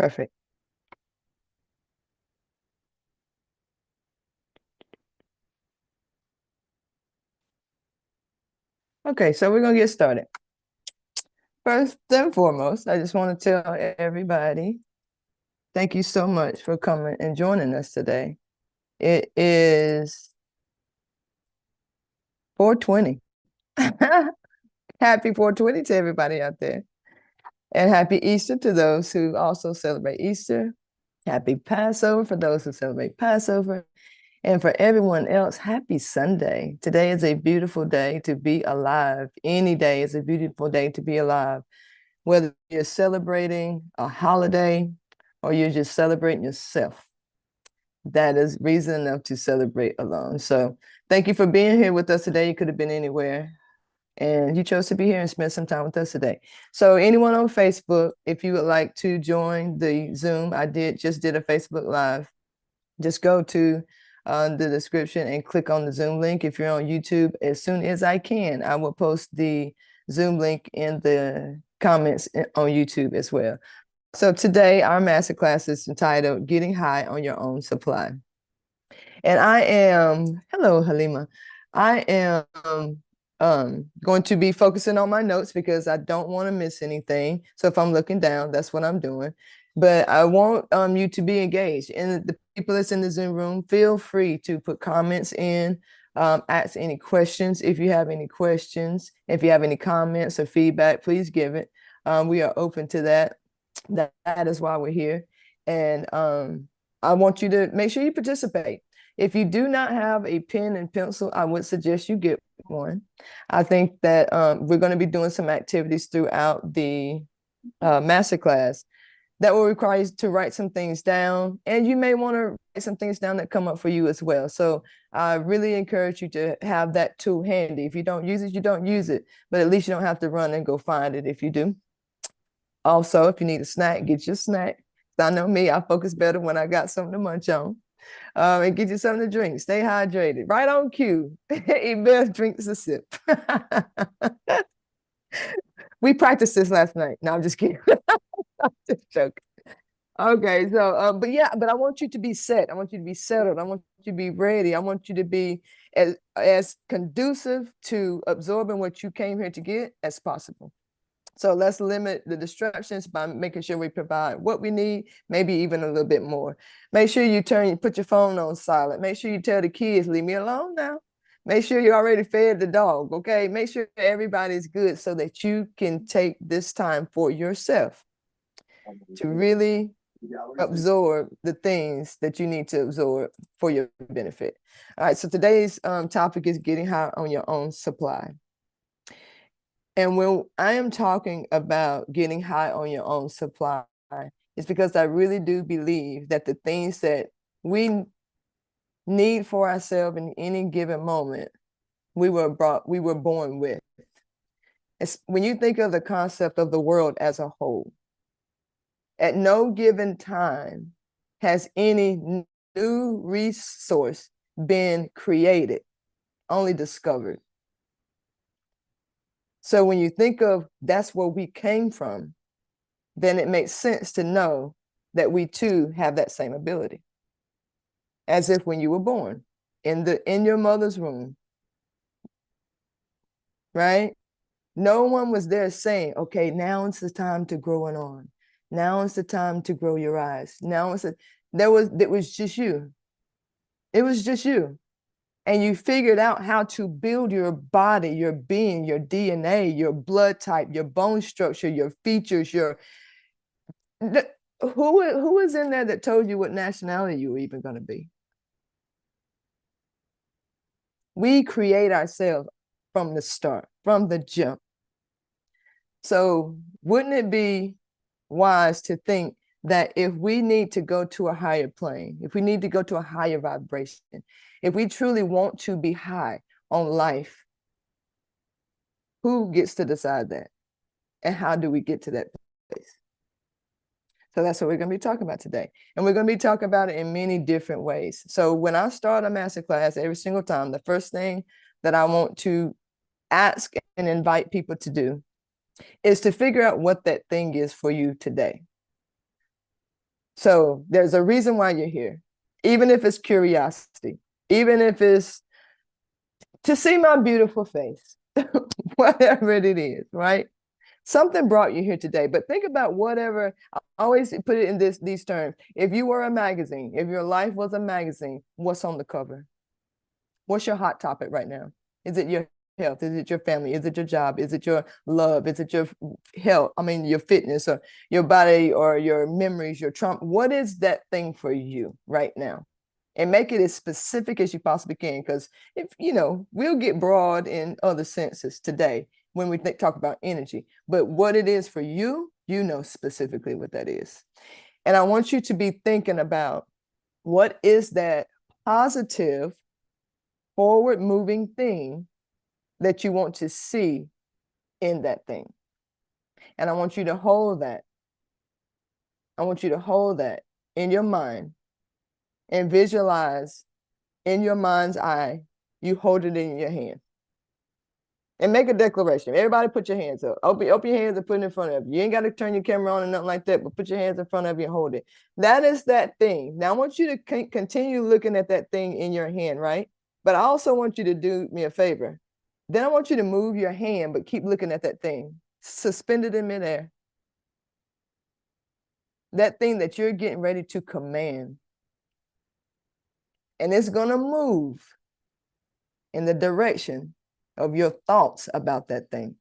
Perfect. Okay, so we're gonna get started. First and foremost, I just want to tell everybody, thank you so much for coming and joining us today. It is 420. Happy 420 to everybody out there. And happy Easter to those who also celebrate Easter. Happy Passover for those who celebrate Passover. And for everyone else, happy Sunday. Today is a beautiful day to be alive. Any day is a beautiful day to be alive. Whether you're celebrating a holiday or you're just celebrating yourself, that is reason enough to celebrate alone. So thank you for being here with us today. You could have been anywhere, and you chose to be here and spend some time with us today. So anyone on Facebook, if you would like to join the Zoom, I just did a Facebook Live. Just go to the description and click on the Zoom link. If you're on YouTube, as soon as I can, I will post the Zoom link in the comments on YouTube as well. So today our masterclass is entitled Getting High on Your Own Supply. And hello, Halima. I am going to be focusing on my notes because I don't want to miss anything. So if I'm looking down, that's what I'm doing. But I want you to be engaged. And the people that's in the Zoom room, feel free to put comments in, ask any questions. If you have any questions, if you have any comments or feedback, please give it. We are open to that. That is why we're here. And I want you to make sure you participate. If you do not have a pen and pencil, I would suggest you get one. I think that we're going to be doing some activities throughout the masterclass that will require you to write some things down. And you may want to write some things down that come up for you as well. So I really encourage you to have that tool handy. If you don't use it, you don't use it. But at least you don't have to run and go find it if you do. Also, if you need a snack, get your snack. I know me, I focus better when I got something to munch on. And get you something to drink. Stay hydrated. Right on cue. Ebeth drinks a sip. We practiced this last night. No, I'm just kidding. I'm just joking. Okay, so but I want you to be set. I want you to be settled. I want you to be ready. I want you to be as conducive to absorbing what you came here to get as possible. So let's limit the distractions by making sure we provide what we need, maybe even a little bit more. Make sure you put your phone on silent. Make sure you tell the kids, leave me alone now. Make sure you already fed the dog, okay? Make sure everybody's good so that you can take this time for yourself to really absorb the things that you need to absorb for your benefit. All right, so today's topic is getting high on your own supply. And when I am talking about getting high on your own supply, it's because I really do believe that the things that we need for ourselves in any given moment, we were born with. When you think of the concept of the world as a whole, at no given time has any new resource been created, only discovered. So when you think of that's where we came from, then it makes sense to know that we too have that same ability. As if when you were born in your mother's womb, right? No one was there saying, okay, now it's the time to grow an arm. Now it's the time to grow your eyes. It was just you. It was just you. And you figured out how to build your body, your being, your DNA, your blood type, your bone structure, your features, who was in there that told you what nationality you were even going to be? We create ourselves from the start, from the jump. So wouldn't it be wise to think that if we need to go to a higher plane, if we need to go to a higher vibration, if we truly want to be high on life, who gets to decide that? And how do we get to that place? So that's what we're going to be talking about today. And we're going to be talking about it in many different ways. So when I start a masterclass every single time, the first thing that I want to ask and invite people to do is to figure out what that thing is for you today. So there's a reason why you're here, even if it's curiosity, even if it's to see my beautiful face, whatever it is, right? Something brought you here today, but think about whatever. I always put it in these terms. If you were a magazine, if your life was a magazine, what's on the cover? What's your hot topic right now? Is it your health? Is it your family? Is it your job? Is it your love? Is it your health? I mean, your fitness or your body or your memories, your trauma? What is that thing for you right now? And make it as specific as you possibly can. Because if we'll get broad in other senses today when we talk about energy, but what it is for you, you know specifically what that is. And I want you to be thinking about what is that positive forward moving thing that you want to see in that thing. And I want you to hold that. I want you to hold that in your mind and visualize in your mind's eye, you hold it in your hand. And make a declaration. Everybody put your hands up. Open your hands and put it in front of you. You ain't got to turn your camera on and nothing like that, but put your hands in front of you and hold it. That is that thing. Now I want you to continue looking at that thing in your hand, right? But I also want you to do me a favor. Then I want you to move your hand, but keep looking at that thing. Suspend it in midair. That thing that you're getting ready to command. And it's going to move in the direction of your thoughts about that thing.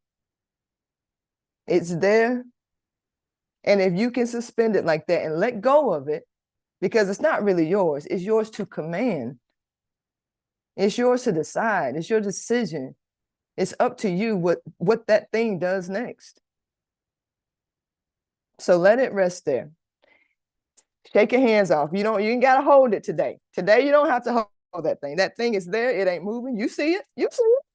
It's there. And if you can suspend it like that and let go of it, because it's not really yours, it's yours to command. It's yours to decide. It's your decision. It's up to you what that thing does next. So let it rest there. Shake your hands off. You ain't got to hold it today. Today, you don't have to hold that thing. That thing is there. It ain't moving. You see it. You see it.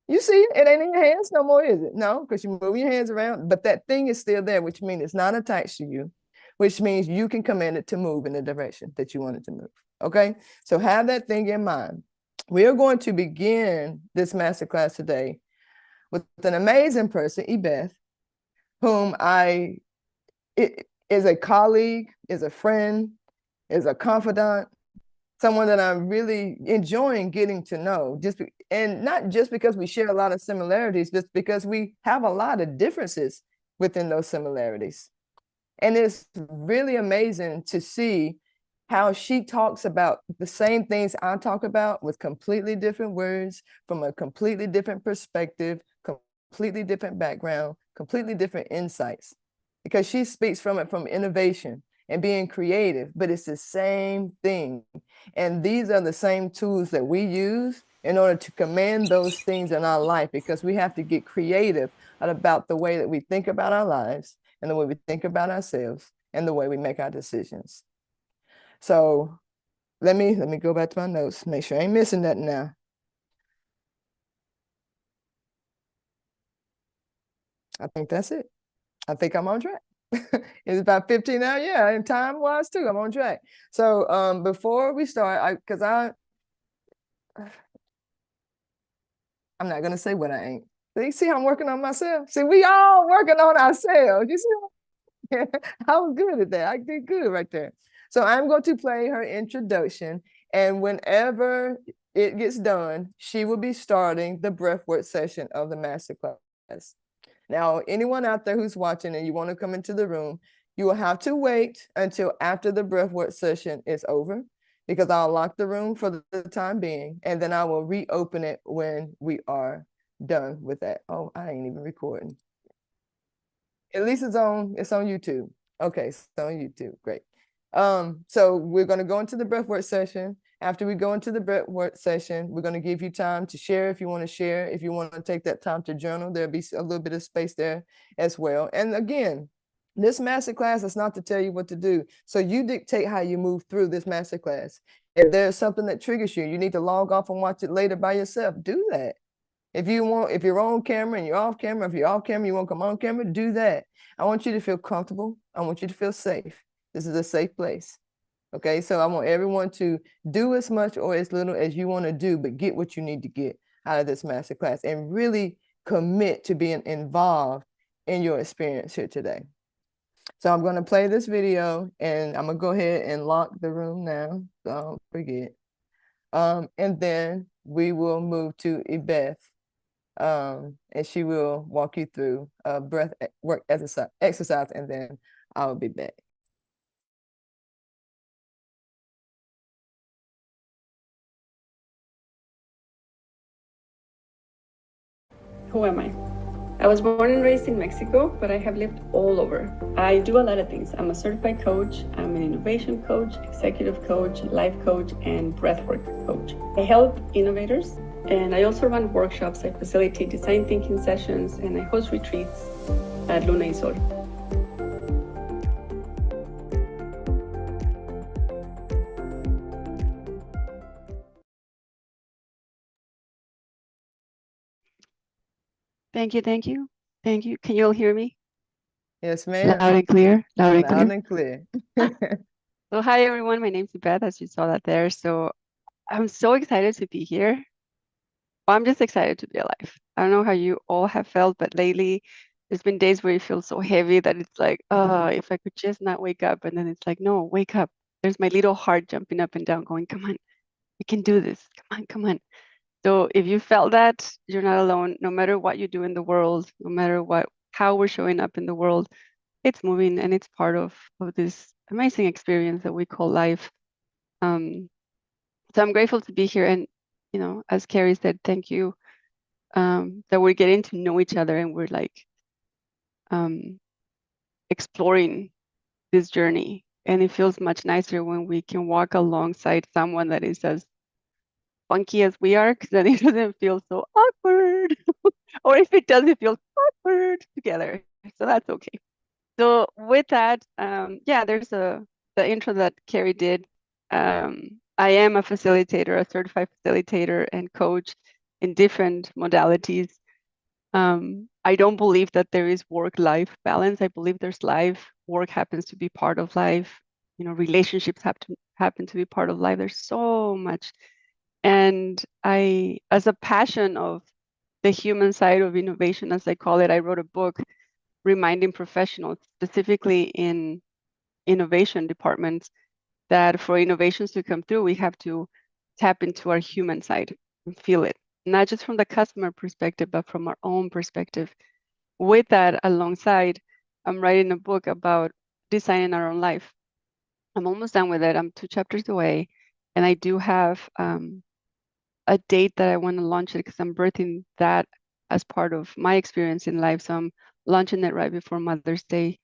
You see it. It ain't in your hands no more, is it? No, because you move your hands around. But that thing is still there, which means it's not attached to you, which means you can command it to move in the direction that you want it to move. Okay? So have that thing in mind. We are going to begin this masterclass today with an amazing person, Ebeth, whom is a colleague, is a friend, is a confidant, someone that I'm really enjoying getting to know, and not just because we share a lot of similarities, just because we have a lot of differences within those similarities. And it's really amazing to see how she talks about the same things I talk about with completely different words, from a completely different perspective, completely different background, completely different insights, because she speaks from innovation and being creative, but it's the same thing. And these are the same tools that we use in order to command those things in our life, because we have to get creative about the way that we think about our lives and the way we think about ourselves and the way we make our decisions. So let me go back to my notes, make sure I ain't missing nothing now. I think that's it. I think I'm on track. It's about 15 now. Yeah, and time-wise too, I'm on track. So before we start, I'm not gonna say what I ain't. See how I'm working on myself? See, we all working on ourselves. You see, I was good at that. I did good right there. So I'm going to play her introduction, and whenever it gets done, she will be starting the breathwork session of the masterclass. Now, anyone out there who's watching and you want to come into the room, you will have to wait until after the breathwork session is over, because I'll lock the room for the time being, and then I will reopen it when we are done with that. Oh, I ain't even recording. At least it's on YouTube. Okay, it's on YouTube. Great. So we're going to go into the breathwork session. After we go into the breathwork session, we're going to give you time to share if you want to share. If you want to take that time to journal, there'll be a little bit of space there as well. And again, this masterclass is not to tell you what to do. So you dictate how you move through this masterclass. If there's something that triggers you, you need to log off and watch it later by yourself. Do that. If you're on camera and you're off camera, if you're off camera, you won't come on camera, do that. I want you to feel comfortable. I want you to feel safe. This is a safe place. Okay, so I want everyone to do as much or as little as you want to do, but get what you need to get out of this masterclass and really commit to being involved in your experience here today. So I'm going to play this video and I'm going to go ahead and lock the room now. So don't forget. And then we will move to Ebeth. And she will walk you through breath work exercise, and then I'll be back. Who am I? I was born and raised in Mexico, but I have lived all over. I do a lot of things. I'm a certified coach, I'm an innovation coach, executive coach, life coach, and breathwork coach. I help innovators, and I also run workshops. I facilitate design thinking sessions, and I host retreats at Luna y Sol. Thank you, thank you, thank you. Can you all hear me? Yes, ma'am. Loud and clear, loud and clear. Loud and clear. So hi everyone, my name's Beth, as you saw that there. So I'm so excited to be here. I'm just excited to be alive. I don't know how you all have felt, but lately there's been days where you feel so heavy that it's like, oh, if I could just not wake up. And then it's like, no, wake up. There's my little heart jumping up and down, going, come on, we can do this. Come on, come on. So if you felt that, you're not alone. No matter what you do in the world, no matter how we're showing up in the world, it's moving and it's part of this amazing experience that we call life. So I'm grateful to be here. And, as Carrie said, thank you that we're getting to know each other and we're like exploring this journey. And it feels much nicer when we can walk alongside someone that is as funky as we are, because then it doesn't feel so awkward. Or if it does, it feels awkward together. So that's okay. So with that, yeah, there's the intro that Carrie did. I am a facilitator, a certified facilitator and coach in different modalities. I don't believe that there is work-life balance. I believe there's life. Work happens to be part of life. Relationships happen to be part of life. There's so much. And I, as a passion of the human side of innovation, as I call it, I wrote a book reminding professionals, specifically in innovation departments, that for innovations to come through, we have to tap into our human side and feel it, not just from the customer perspective, but from our own perspective. With that alongside, I'm writing a book about designing our own life. I'm almost done with it. I'm 2 chapters away, and I do have a date that I want to launch it because I'm birthing that as part of my experience in life. So I'm launching it right before Mother's Day.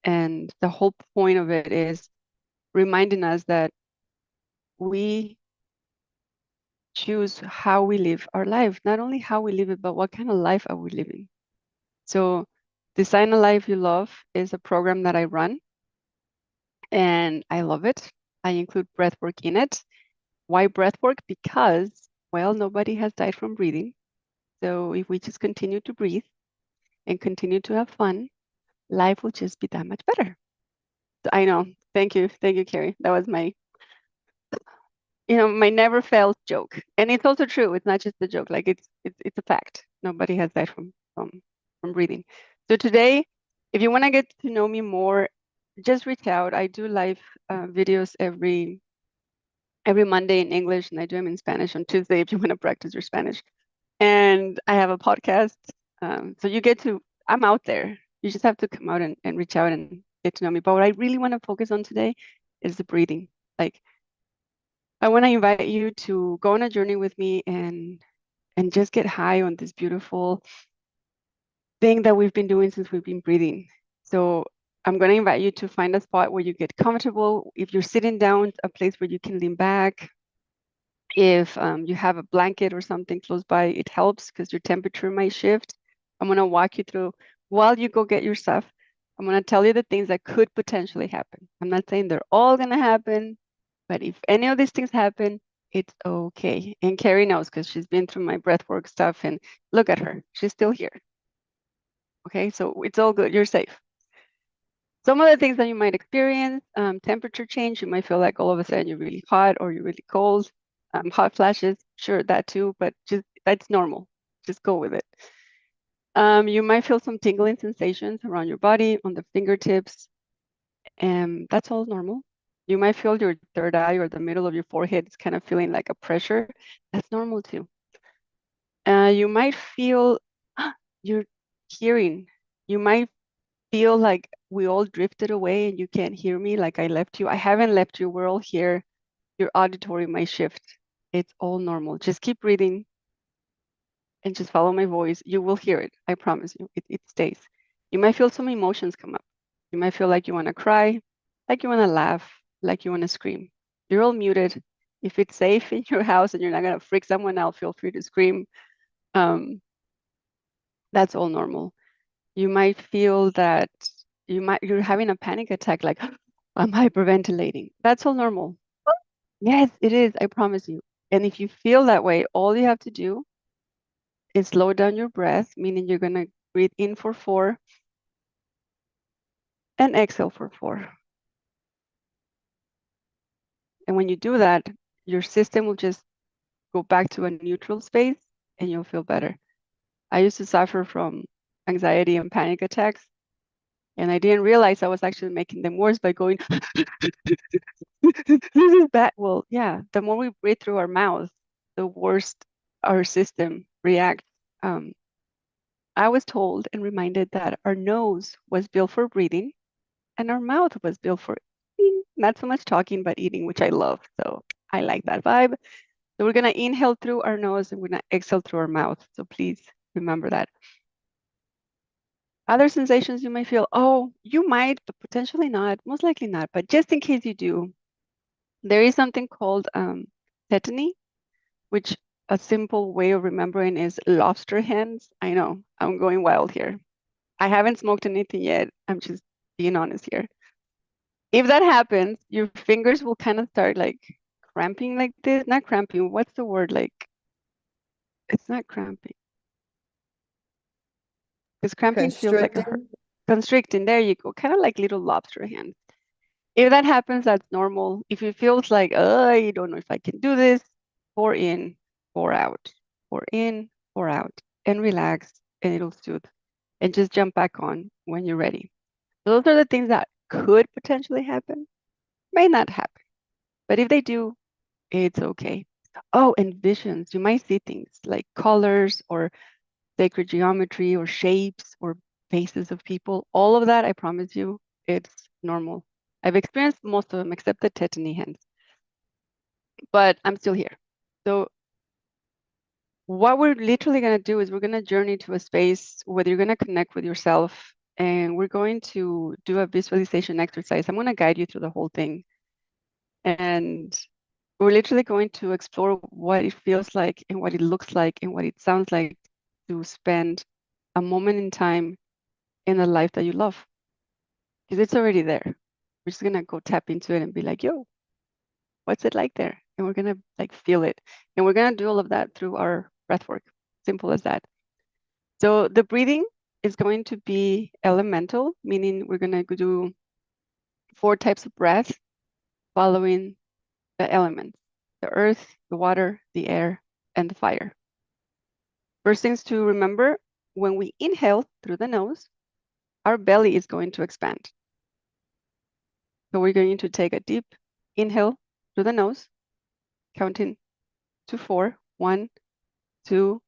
And the whole point of it is reminding us that we choose how we live our life, not only how we live it, but what kind of life are we living. So Design a Life You Love is a program that I run, and I love it. I include breathwork in it. Why breathwork? Because, well, nobody has died from breathing. So if we just continue to breathe and continue to have fun, life will just be that much better. So I know. Thank you. Thank you, Carrie. That was my never failed joke. And it's also true. It's not just a joke. Like it's a fact. Nobody has died from breathing. So today, if you want to get to know me more, just reach out. I do live videos every Monday in English, and I do them in Spanish on Tuesday if you want to practice your Spanish. And I have a podcast. So I'm out there. You just have to come out and reach out and get to know me. But what I really want to focus on today is the breathing. Like, I want to invite you to go on a journey with me and just get high on this beautiful thing that we've been doing since we've been breathing. So I'm going to invite you to find a spot where you get comfortable. If you're sitting down, a place where you can lean back. If you have a blanket or something close by, it helps because your temperature might shift. I'm going to walk you through while you go get your stuff. I'm going to tell you the things that could potentially happen. I'm not saying they're all going to happen, but if any of these things happen, it's okay. And Carrie knows because she's been through my breathwork stuff, and look at her. She's still here. Okay, so it's all good. You're safe. Some of the things that you might experience, temperature change. You might feel like all of a sudden you're really hot or you're really cold. Hot flashes, sure, that too, but just that's normal. Just go with it. You might feel some tingling sensations around your body, on the fingertips. And that's all normal. You might feel your third eye or the middle of your forehead is kind of feeling like a pressure. That's normal too. You might feel your hearing. You might feel like we all drifted away and you can't hear me, like I left you. I haven't left you. We're all here. Your auditory might shift. It's all normal. Just keep breathing and just follow my voice. You will hear it. I promise you. It stays. You might feel some emotions come up. You might feel like you want to cry, like you want to laugh, like you want to scream. You're all muted. If it's safe in your house and you're not going to freak someone out, feel free to scream. Um, that's all normal. You might feel that you're having a panic attack, like I'm hyperventilating. That's all normal. Yes, it is, I promise you. And if you feel that way, all you have to do is slow down your breath, meaning you're gonna breathe in for 4 and exhale for 4. And when you do that, your system will just go back to a neutral space and you'll feel better. I used to suffer from anxiety and panic attacks, and I didn't realize I was actually making them worse by going, this is bad. Well, yeah, the more we breathe through our mouth, the worse our system reacts. Um, I was told and reminded that our nose was built for breathing and our mouth was built for eating. Not so much talking, but eating, which I love. So I like that vibe. So we're going to inhale through our nose and we're going to exhale through our mouth. So please remember that. Other sensations you may feel, oh, you might, but potentially not, most likely not. But just in case you do, there is something called tetany, which a simple way of remembering is lobster hands. I know, I'm going wild here. I haven't smoked anything yet. I'm just being honest here. If that happens, your fingers will kind of start like cramping like this. Not cramping, what's the word? Like, it's not cramping. Because cramping feels like a hurt. Constricting. Constricting, there you go. Kind of like little lobster hands. If that happens, that's normal. If it feels like, I don't know if I can do this, pour in, pour out, pour in, pour out, and relax, and it'll soothe. And just jump back on when you're ready. Those are the things that could potentially happen, may not happen. But if they do, it's okay. Oh, and visions. You might see things like colors or sacred geometry or shapes or faces of people. All of that, I promise you, it's normal. I've experienced most of them except the tetany hands, but I'm still here. So what we're literally going to do is we're going to journey to a space where you're going to connect with yourself and we're going to do a visualization exercise. I'm going to guide you through the whole thing. And we're literally going to explore what it feels like and what it looks like and what it sounds like to spend a moment in time in a life that you love. Because it's already there. We're just gonna go tap into it and be like, yo, what's it like there? And we're gonna like feel it. And we're gonna do all of that through our breath work. Simple as that. So the breathing is going to be elemental, meaning we're gonna do 4 types of breath following the elements: the earth, the water, the air, and the fire. First things to remember, when we inhale through the nose, our belly is going to expand. So we're going to take a deep inhale through the nose, counting to 4. 1, 2,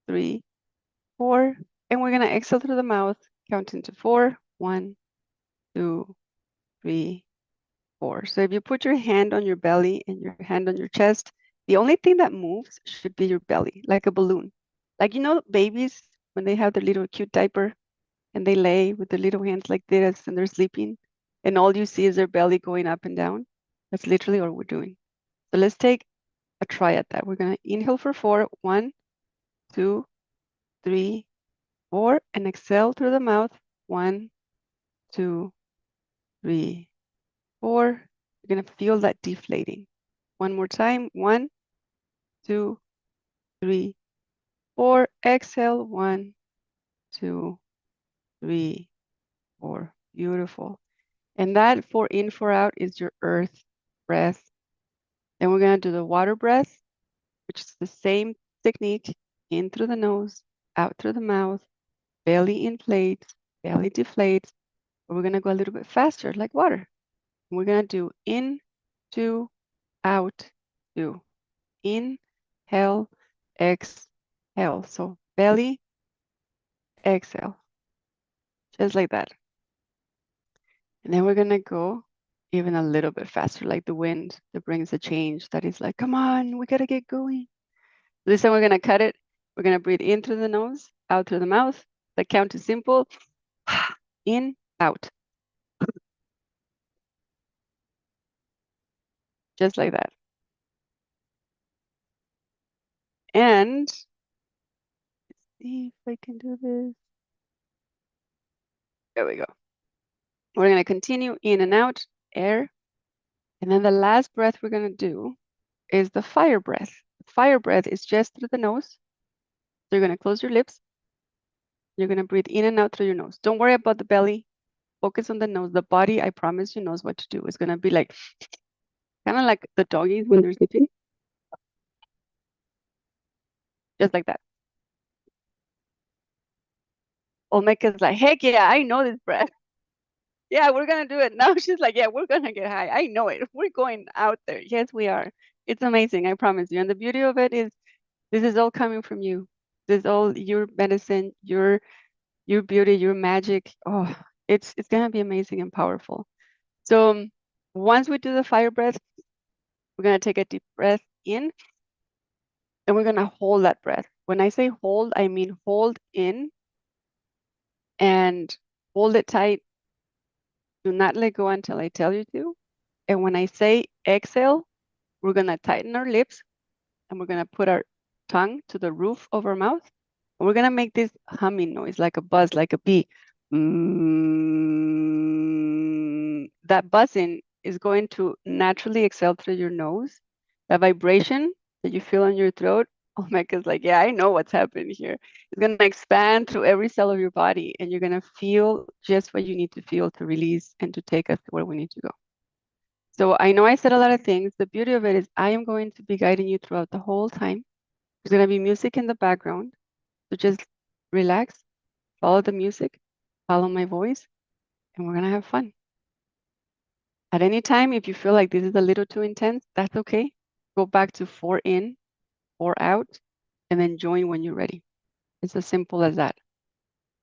3, 4. And we're going to exhale through the mouth, counting to 4. 1, 2, 3, 4. So if you put your hand on your belly and your hand on your chest, the only thing that moves should be your belly, like a balloon. Like, babies, when they have their little cute diaper and they lay with their little hands like this and they're sleeping, and all you see is their belly going up and down. That's literally what we're doing. So let's take a try at that. We're going to inhale for 4. 1, 2, 3, 4, and exhale through the mouth. 1, 2, 3, 4. You're going to feel that deflating. One more time. 1, 2, 3, 4. Exhale. 1, 2, 3, 4. Beautiful. And that 4 in, 4 out is your earth breath. Then we're going to do the water breath, which is the same technique: in through the nose, out through the mouth, belly inflates, belly deflates. But we're going to go a little bit faster, like water. We're gonna do in, two, out, two. Inhale, exhale. So belly, exhale, just like that. And then we're gonna go even a little bit faster, like the wind that brings a change that is like, come on, we gotta get going. This time we're gonna cut it. We're gonna breathe in through the nose, out through the mouth. The count is simple. In, out. Just like that. And let's see if I can do this. There we go. We're gonna continue in and out, air. And then the last breath we're gonna do is the fire breath. Fire breath is just through the nose. So you're gonna close your lips. You're gonna breathe in and out through your nose. Don't worry about the belly. Focus on the nose. The body, I promise you, knows what to do. It's gonna be like, kind of like the doggies when they're sleeping. Just like that. Olmeca's like, heck yeah, I know this breath. Yeah, we're gonna do it. Now she's like, yeah, we're gonna get high. I know it. We're going out there. Yes, we are. It's amazing, I promise you. And the beauty of it is this is all coming from you. This is all your medicine, your beauty, your magic. Oh, it's gonna be amazing and powerful. So once we do the fire breath, we're gonna take a deep breath in and we're gonna hold that breath. When I say hold, I mean hold in and hold it tight. Do not let go until I tell you to. And when I say exhale, we're gonna tighten our lips and we're gonna put our tongue to the roof of our mouth. And we're gonna make this humming noise, like a buzz, like a bee. That buzzing is going to naturally exhale through your nose. That vibration that you feel in your throat, oh my God, like, yeah, I know what's happening here. It's gonna expand through every cell of your body and you're gonna feel just what you need to feel to release and to take us to where we need to go. So I know I said a lot of things. The beauty of it is I am going to be guiding you throughout the whole time. There's going to be music in the background. So just relax, follow the music, follow my voice, and we're going to have fun. At any time, if you feel like this is a little too intense, that's okay. Go back to 4 in, 4 out, and then join when you're ready. It's as simple as that.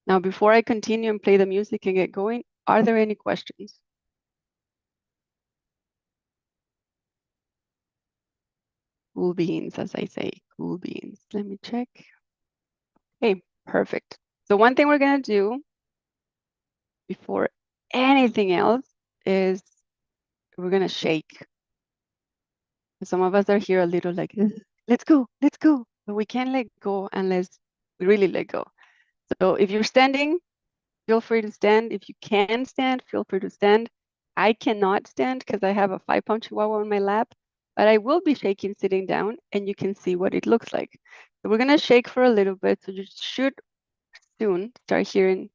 Now, before I continue and play the music and get going, are there any questions? Cool beans, as I say, cool beans. Let me check. Okay, perfect. So one thing we're gonna do before anything else is we're gonna shake. Some of us are here a little like, "Ugh, let's go, let's go. But we can't let go unless we really let go. So if you're standing, feel free to stand. If you can stand, feel free to stand. I cannot stand because I have a 5-pound chihuahua on my lap, but I will be shaking sitting down and you can see what it looks like. So we're gonna shake for a little bit. So you should soon start hearing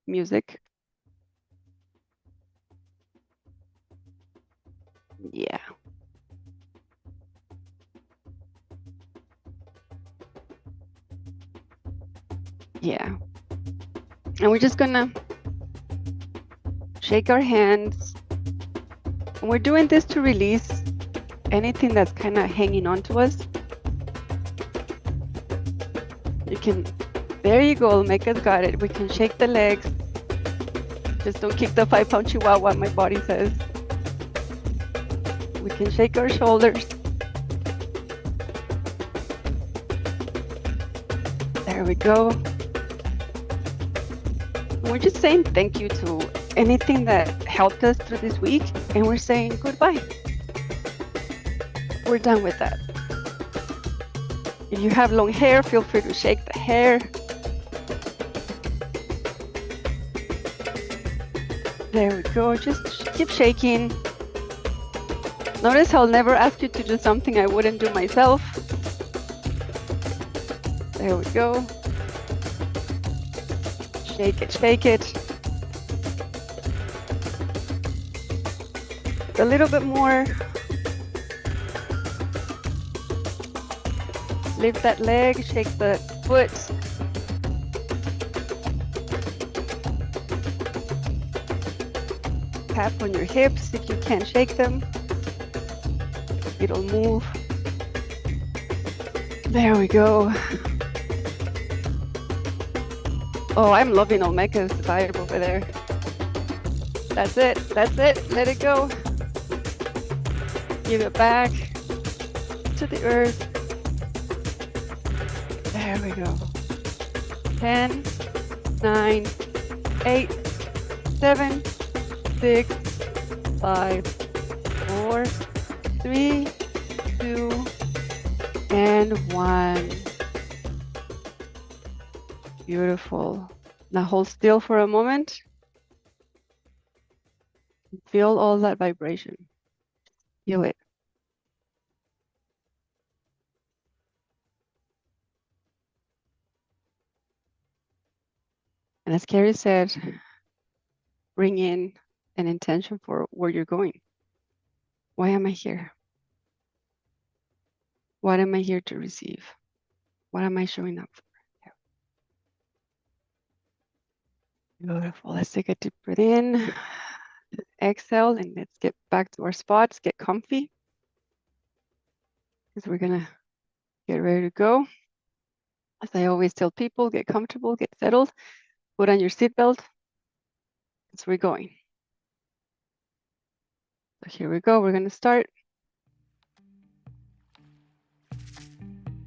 music. Yeah. Yeah. And we're just gonna shake our hands. And we're doing this to release anything that's kind of hanging on to us. You can, there you go, Olmeca's got it. We can shake the legs. Just don't kick the 5-pound chihuahua, my body says. We can shake our shoulders. There we go. We're just saying thank you to anything that helped us through this week, and we're saying goodbye. We're done with that. If you have long hair, feel free to shake the hair. There we go, just keep shaking. Notice I'll never ask you to do something I wouldn't do myself. There we go. Shake it, shake it. A little bit more. Lift that leg, shake the foot. tap on your hips if you can't shake them. It'll move. There we go. Oh, I'm loving Olmeca's vibe over there. That's it. That's it. Let it go. Give it back to the earth. There we go. 10, 9, 8, 7, 6, 5, 4, 3, 2, and 1. Beautiful. Now hold still for a moment. Feel all that vibration. Feel it. And as Carrie said, bring in an intention for where you're going. Why am I here? What am I here to receive? What am I showing up for? Beautiful. Let's take a deep breath in. Exhale, and let's get back to our spots. Get comfy, because we're gonna get ready to go. As I always tell people, get comfortable, get settled, put on your seatbelt, because we're going. So here we go. We're gonna start.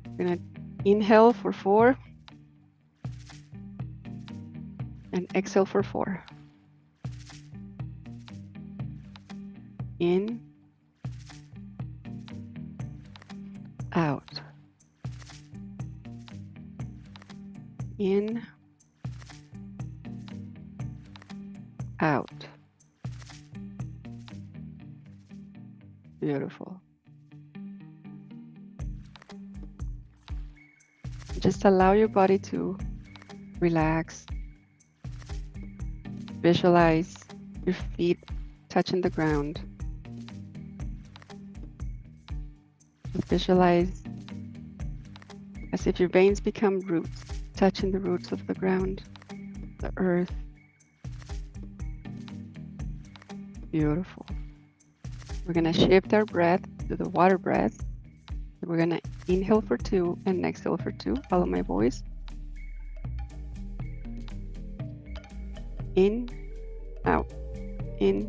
We're gonna inhale for 4 and exhale for 4. In, out. In, out. Beautiful. Just allow your body to relax. Visualize your feet touching the ground. Just visualize as if your veins become roots, touching the roots of the ground, the earth. Beautiful. We're gonna shift our breath to the water breath. We're gonna inhale for 2 and exhale for 2. Follow my voice. In, out, in.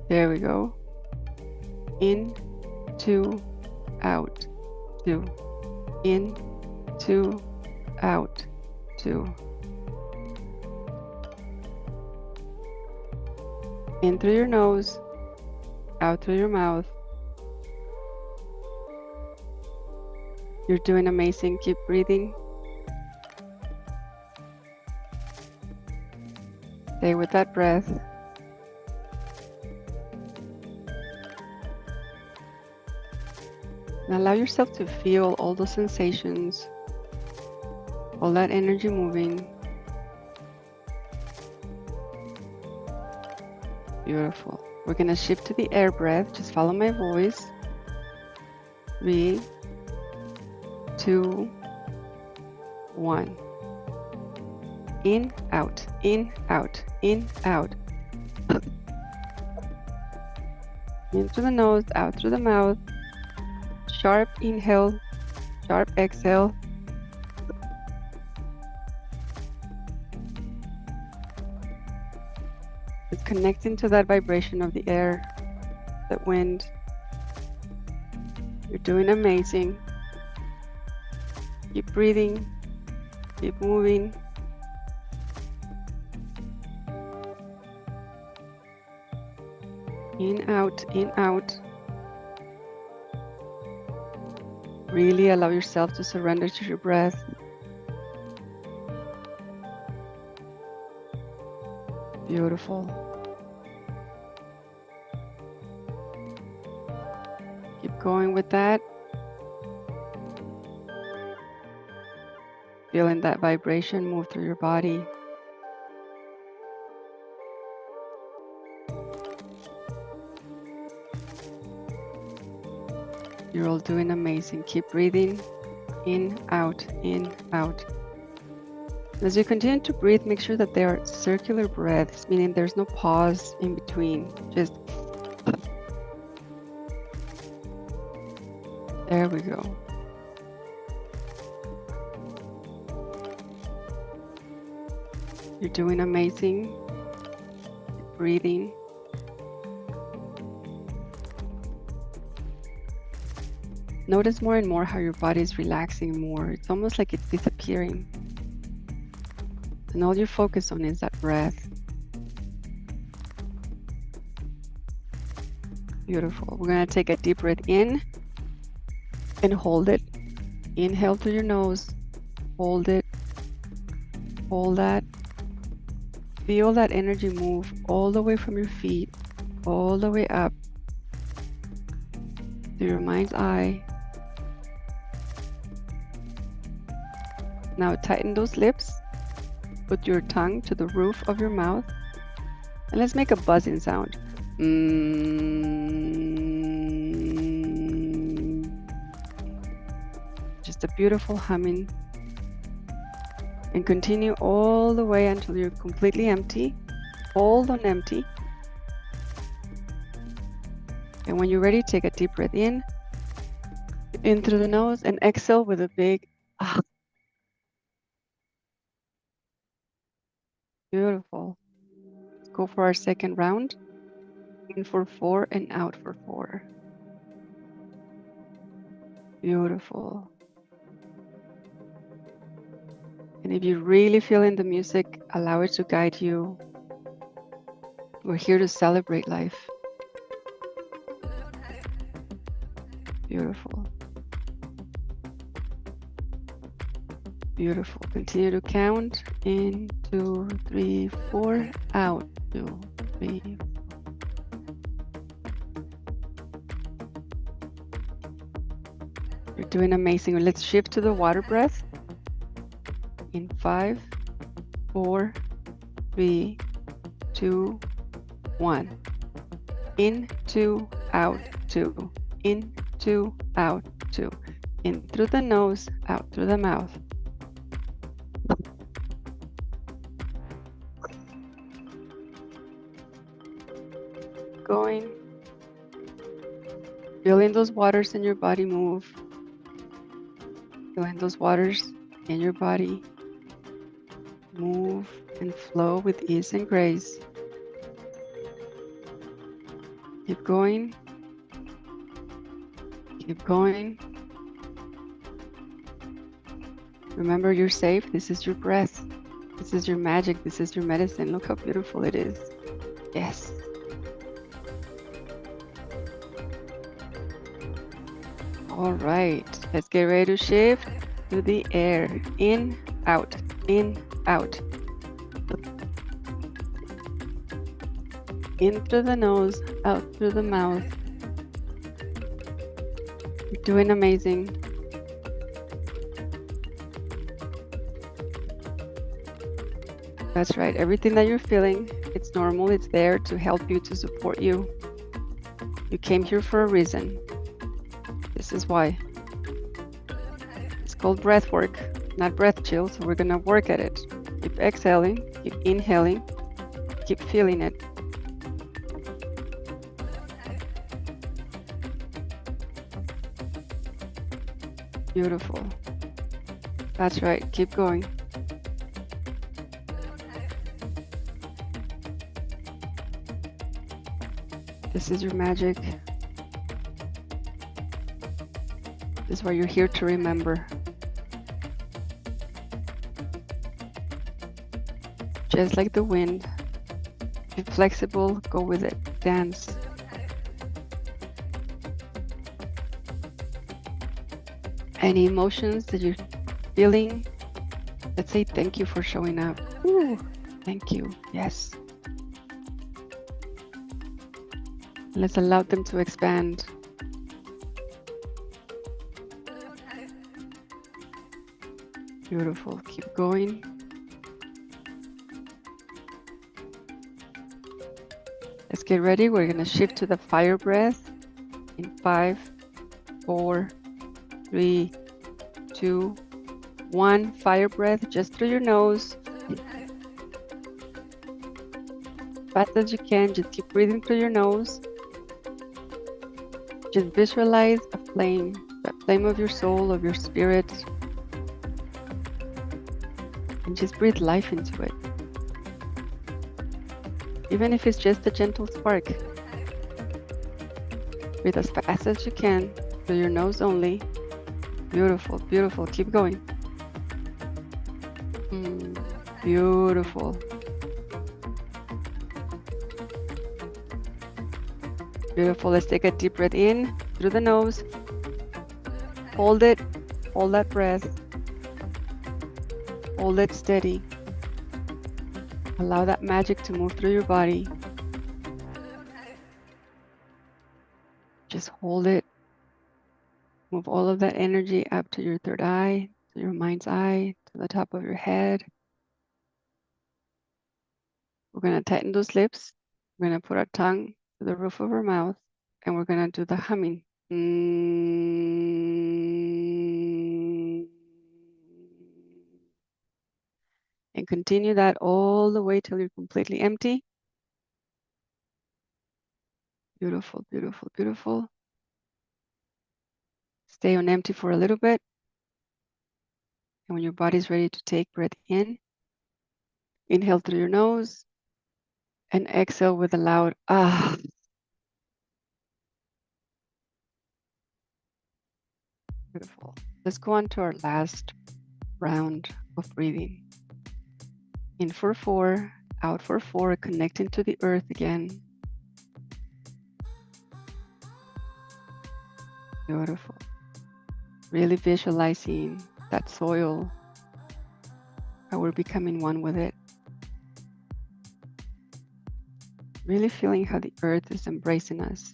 There we go. In, 2, out, 2. In, 2, out, 2. In through your nose, out through your mouth. You're doing amazing. Keep breathing. Stay with that breath. And allow yourself to feel all those sensations, all that energy moving. Beautiful. We're going to shift to the air breath. Just follow my voice. 3, 2, 1. In, out, in, out, in, out. In through the nose, out through the mouth. Sharp inhale, sharp exhale. It's connecting to that vibration of the air, that wind. You're doing amazing. Keep breathing, keep moving. In, out, in, out. Really allow yourself to surrender to your breath. Beautiful. Keep going with that. Feeling that vibration move through your body. You're all doing amazing. Keep breathing. In, out, in, out. As you continue to breathe, make sure that they are circular breaths, meaning there's no pause in between. Just there we go. You're doing amazing. Breathing. Notice more and more how your body is relaxing more. It's almost like it's disappearing. And all you focus on is that breath. Beautiful. We're going to take a deep breath in and hold it. Inhale through your nose. Hold it. Hold that. Feel that energy move all the way from your feet, all the way up to your mind's eye. Now tighten those lips. Put your tongue to the roof of your mouth. And let's make a buzzing sound. Just a beautiful humming. And continue all the way until you're completely empty. Hold on empty. And when you're ready, take a deep breath in through the nose, and exhale with a big ah. Beautiful. Let's go for our second round. In for 4 and out for 4. Beautiful. And if you're really feeling the music, allow it to guide you. We're here to celebrate life. Beautiful. Beautiful. Continue to count. In, 2, 3, 4. Out. 2, 3. You're doing amazing. Let's shift to the water breath. In 5, 4, 3, 2, 1. In, 2, out, 2. In, 2, out, 2. In through the nose, out through the mouth. Going. Feeling those waters in your body move. Feeling those waters in your body move and flow with ease and grace. Keep going. Keep going. Remember, you're safe. This is your breath. This is your magic. This is your medicine. Look how beautiful it is. Yes. All right. Let's get ready to shift to the air. In, out. In, out. In through the nose, out through the mouth. You're doing amazing. That's right. Everything that you're feeling, it's normal. It's there to help you, to support you. You came here for a reason. This is why. It's called breath work, not breath chill. So we're going to work at it. Keep exhaling, keep inhaling, keep feeling it. Beautiful. That's right. Keep going. This is your magic. This is what you're here to remember. Just like the wind, be flexible, go with it, dance. Any emotions that you're feeling, let's say thank you for showing up. Ooh, thank you, yes. Let's allow them to expand. Beautiful, keep going. Let's get ready. We're gonna shift to the fire breath in 5, 4, 3, 2, One fire breath just through your nose. Fast as you can, just keep breathing through your nose. Just visualize a flame, that flame of your soul, of your spirit, and just breathe life into it. Even if it's just a gentle spark. Breathe as fast as you can through your nose only. Beautiful, beautiful. Keep going. Beautiful. Beautiful. Let's take a deep breath in through the nose. Hold it. Hold that breath. Hold it steady. Allow that magic to move through your body. Just hold it. Move all of that energy up to your third eye, to your mind's eye, to the top of your head. We're going to tighten those lips. We're going to put our tongue to the roof of our mouth, and we're going to do the humming. And continue that all the way till you're completely empty. Beautiful, beautiful, beautiful. Stay on empty for a little bit. And when your body's ready to take breath in, inhale through your nose and exhale with a loud ah. Beautiful. Let's go on to our last round of breathing. In for 4, out for 4, connecting to the earth again. Beautiful. Really visualizing that soil, how we're becoming one with it. Really feeling how the earth is embracing us.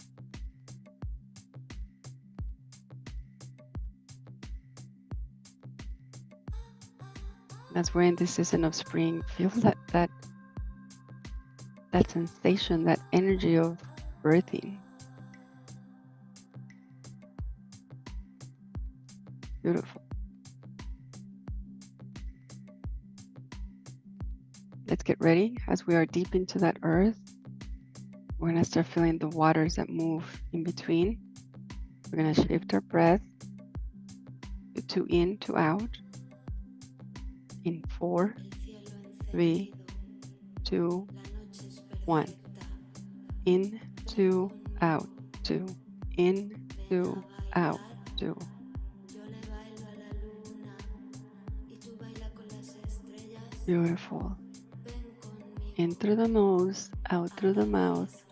As we're in this season of spring, feel that sensation, that energy of birthing. Beautiful. Let's get ready. As we are deep into that earth, we're going to start feeling the waters that move in between. We're going to shift our breath to 2 in, 2 out. In 4, 3, 2, 1. In, 2, out, 2. In, 2, out, 2. Beautiful. In through the nose, out through the mouth.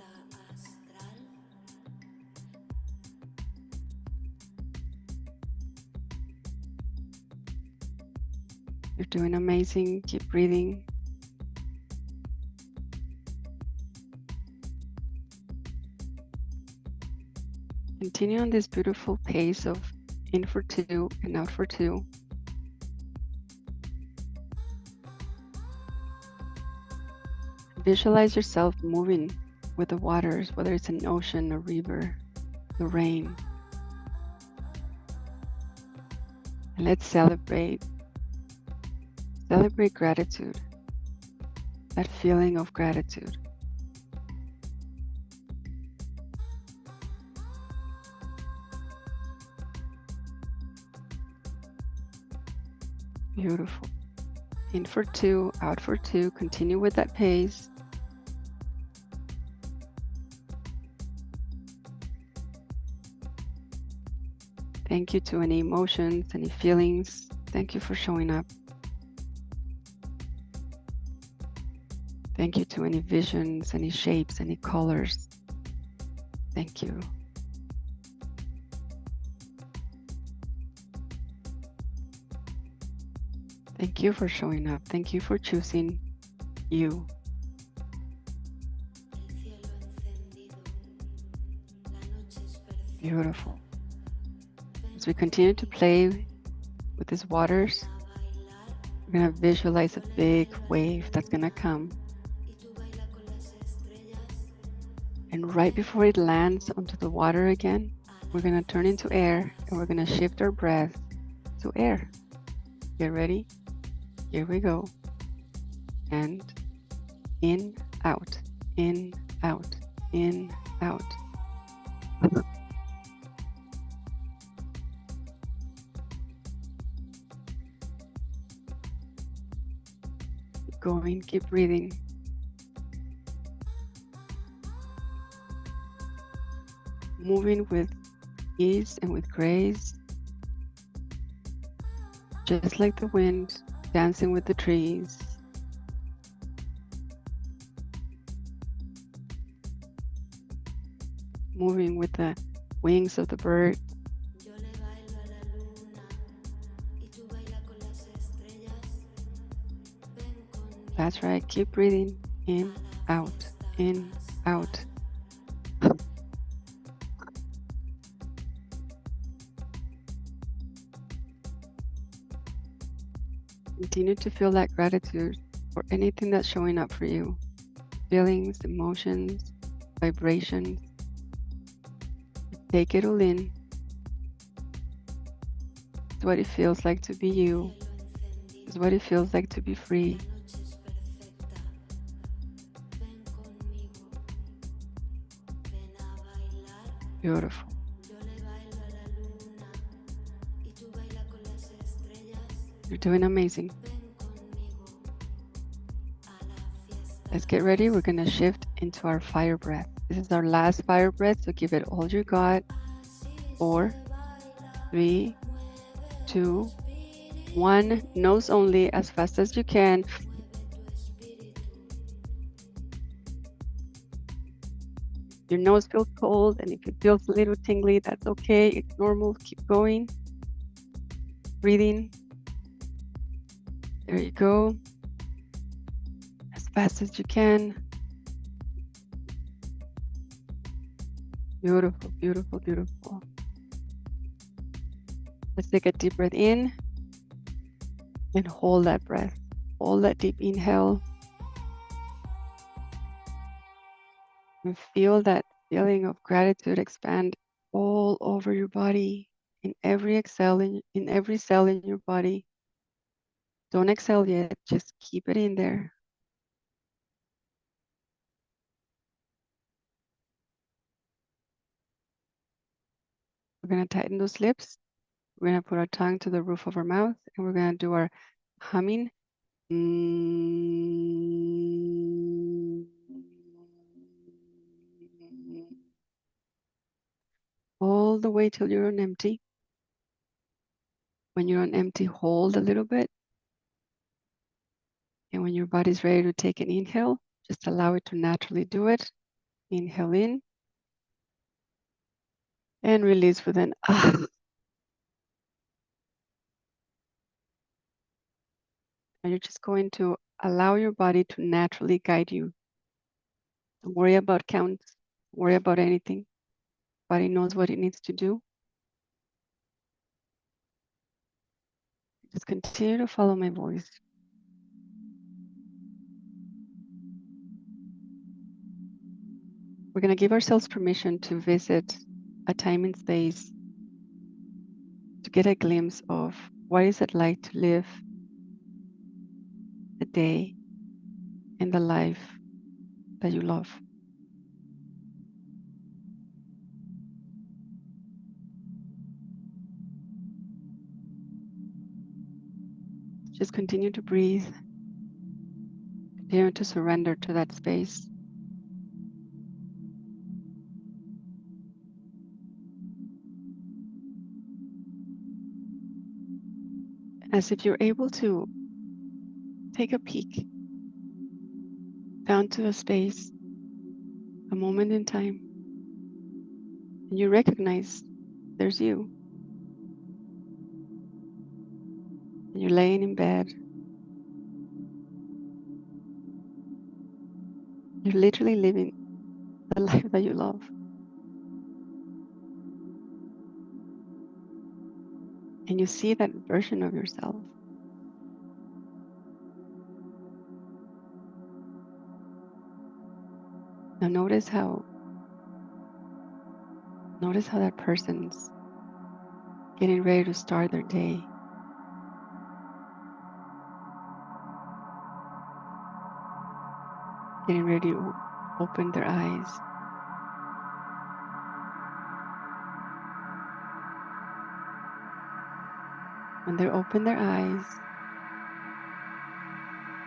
You're doing amazing. Keep breathing. Continue on this beautiful pace of in for 2 and out for 2. Visualize yourself moving with the waters, whether it's an ocean, a river, the rain. And let's celebrate gratitude, that feeling of gratitude. Beautiful. In for 2, out for 2. Continue with that pace. Thank you to any emotions, any feelings. Thank you for showing up. Thank you to any visions, any shapes, any colors. Thank you. Thank you for showing up. Thank you for choosing you. Beautiful. As we continue to play with these waters, we're going to visualize a big wave that's going to come. And right before it lands onto the water again, we're going to turn into air and we're going to shift our breath to air. Get ready. Here we go. And in, out, in, out, in, out. Keep going, keep breathing. Moving with ease and with grace, just like the wind, dancing with the trees. Moving with the wings of the bird. That's right, keep breathing, in, out, in, out. Continue to feel that gratitude for anything that's showing up for you. Feelings, emotions, vibrations. Take it all in. It's what it feels like to be you. It's what it feels like to be free. Beautiful. You're doing amazing. Let's get ready. We're going to shift into our fire breath. This is our last fire breath, so give it all you got. 4, 3, 2, 1. Nose only, as fast as you can. Your nose feels cold, and if it feels a little tingly, that's okay. It's normal. Keep going. Breathing. There you go. As fast as you can. Beautiful, beautiful, beautiful. Let's take a deep breath in and hold that breath. Hold that deep inhale. And feel that feeling of gratitude expand all over your body, in every exhale, in every cell in your body. Don't exhale yet, just keep it in there. We're going to tighten those lips. We're going to put our tongue to the roof of our mouth, and we're going to do our humming. All the way till you're on empty. When you're on empty, hold a little bit. And when your body's ready to take an inhale, just allow it to naturally do it. Inhale in. And release with an ah. And you're just going to allow your body to naturally guide you. Don't worry about counts. Don't worry about anything. Body knows what it needs to do. Just continue to follow my voice. We're going to give ourselves permission to visit a time and space to get a glimpse of what is it like to live a day in the life that you love. Just continue to breathe. Continue to surrender to that space. As if you're able to take a peek down to a space, a moment in time, and you recognize there's you. And you're laying in bed. You're literally living the life that you love. And you see that version of yourself. Now notice how that person's getting ready to start their day. getting ready to open their eyes. When they open their eyes,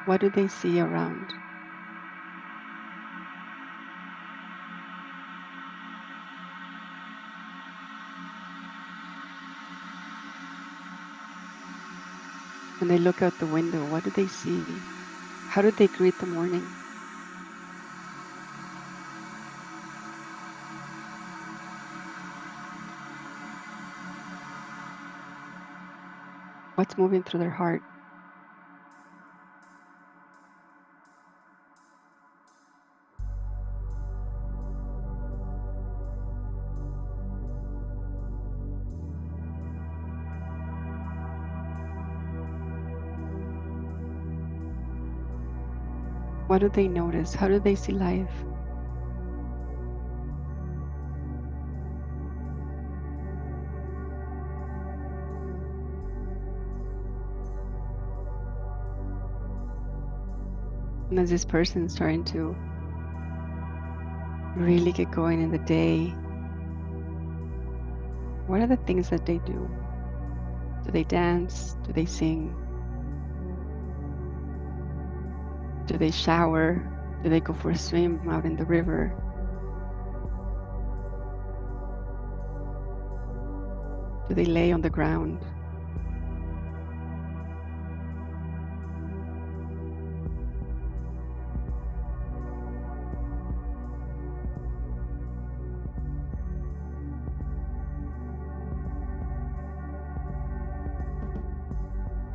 what do they see around? When they look out the window, what do they see? How do they greet the morning? What's moving through their heart? What do they notice? How do they see life? And as this person is starting to really get going in the day, what are the things that they do? Do they dance? Do they sing? Do they shower? Do they go for a swim out in the river? Do they lay on the ground?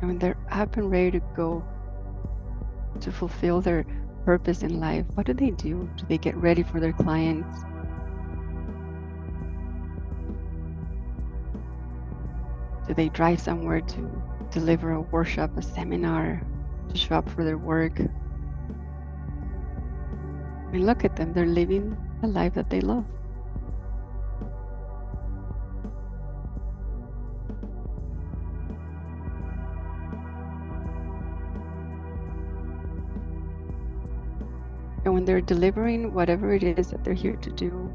And when they're up and ready to go to fulfill their purpose in life, what do they do? Do they get ready for their clients? Do they drive somewhere to deliver a workshop, a seminar, to show up for their work? I mean, look at them. They're living the life that they love. And when they're delivering whatever it is that they're here to do,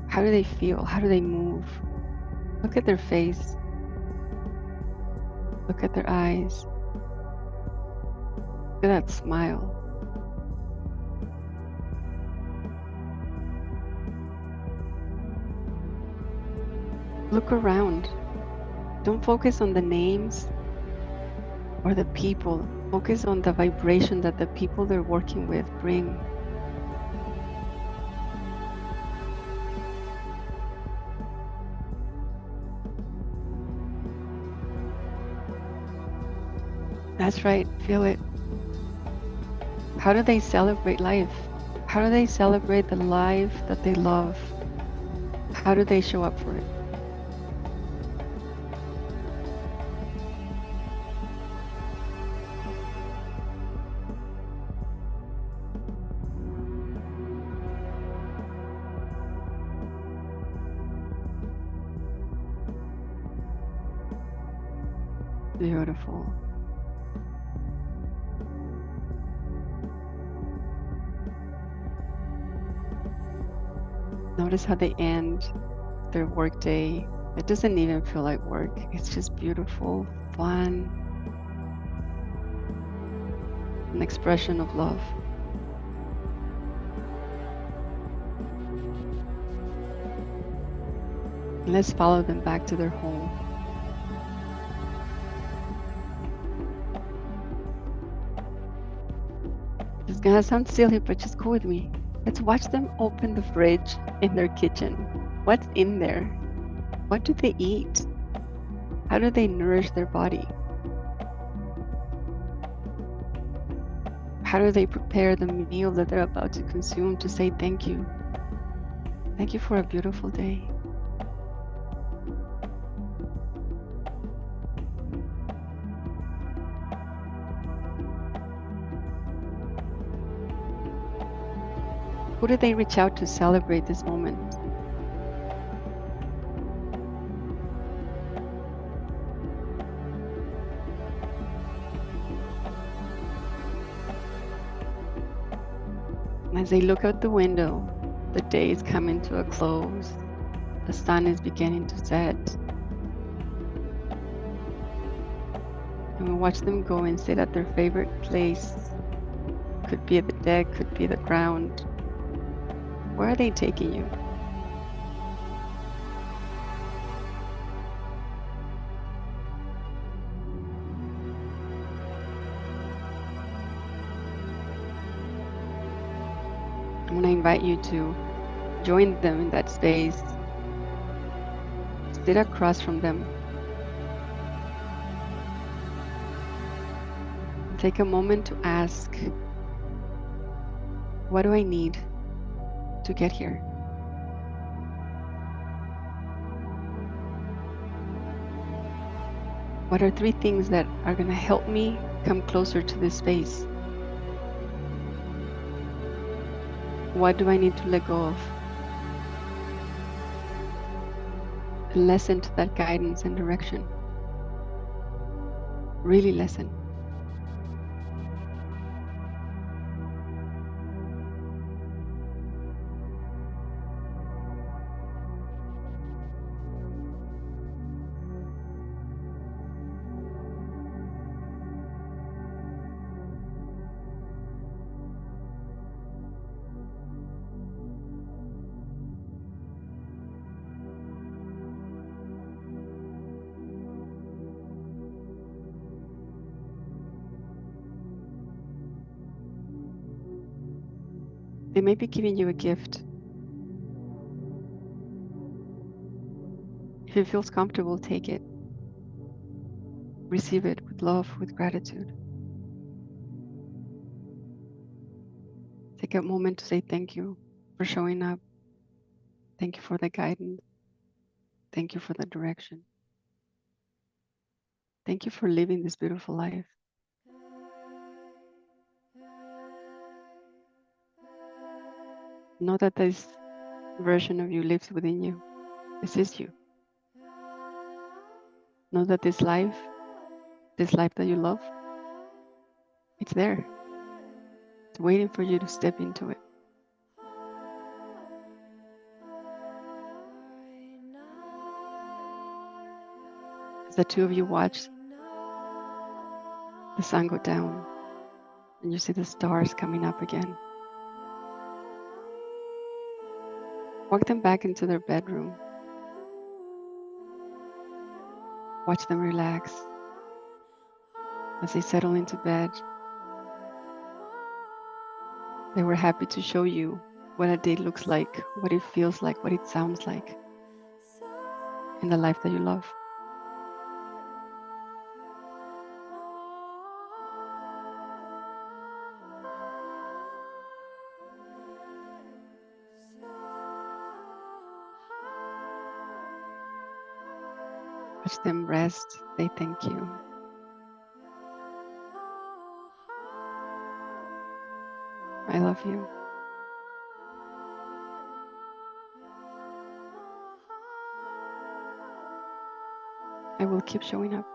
how do they feel? How do they move? Look at their face. Look at their eyes. Look at that smile. Look around. Don't focus on the names or the people. Focus on the vibration that the people they're working with bring. That's right, feel it. How do they celebrate life? How do they celebrate the life that they love? How do they show up for it? Beautiful. Notice how they end their work day. It doesn't even feel like work. It's just beautiful, fun, an expression of love. And let's follow them back to their home. It's gonna sound silly, but just go with me. Let's watch them open the fridge in their kitchen. What's in there? What do they eat? How do they nourish their body? How do they prepare the meal that they're about to consume to say thank you? Thank you for a beautiful day. Who do they reach out to celebrate this moment? As they look out the window, the day is coming to a close. The sun is beginning to set. And we watch them go and sit at their favorite place. Could be at the deck, could be the ground. Where are they taking you? I'm going to invite you to join them in that space. Sit across from them. And take a moment to ask, what do I need to get here? What are 3 things that are going to help me come closer to this space? What do I need to let go of? And listen to that guidance and direction. Really listen. They may be giving you a gift. If it feels comfortable, take it. Receive it with love, with gratitude. Take a moment to say thank you for showing up. Thank you for the guidance. Thank you for the direction. Thank you for living this beautiful life. Know that this version of you lives within you. This is you. Know that this life that you love, it's there. It's waiting for you to step into it. As the 2 of you watch the sun go down and you see the stars coming up again, walk them back into their bedroom. Watch them relax as they settle into bed. They were happy to show you what a day looks like, what it feels like, what it sounds like in the life that you love. Watch them rest. Say thank you. I love you. I will keep showing up.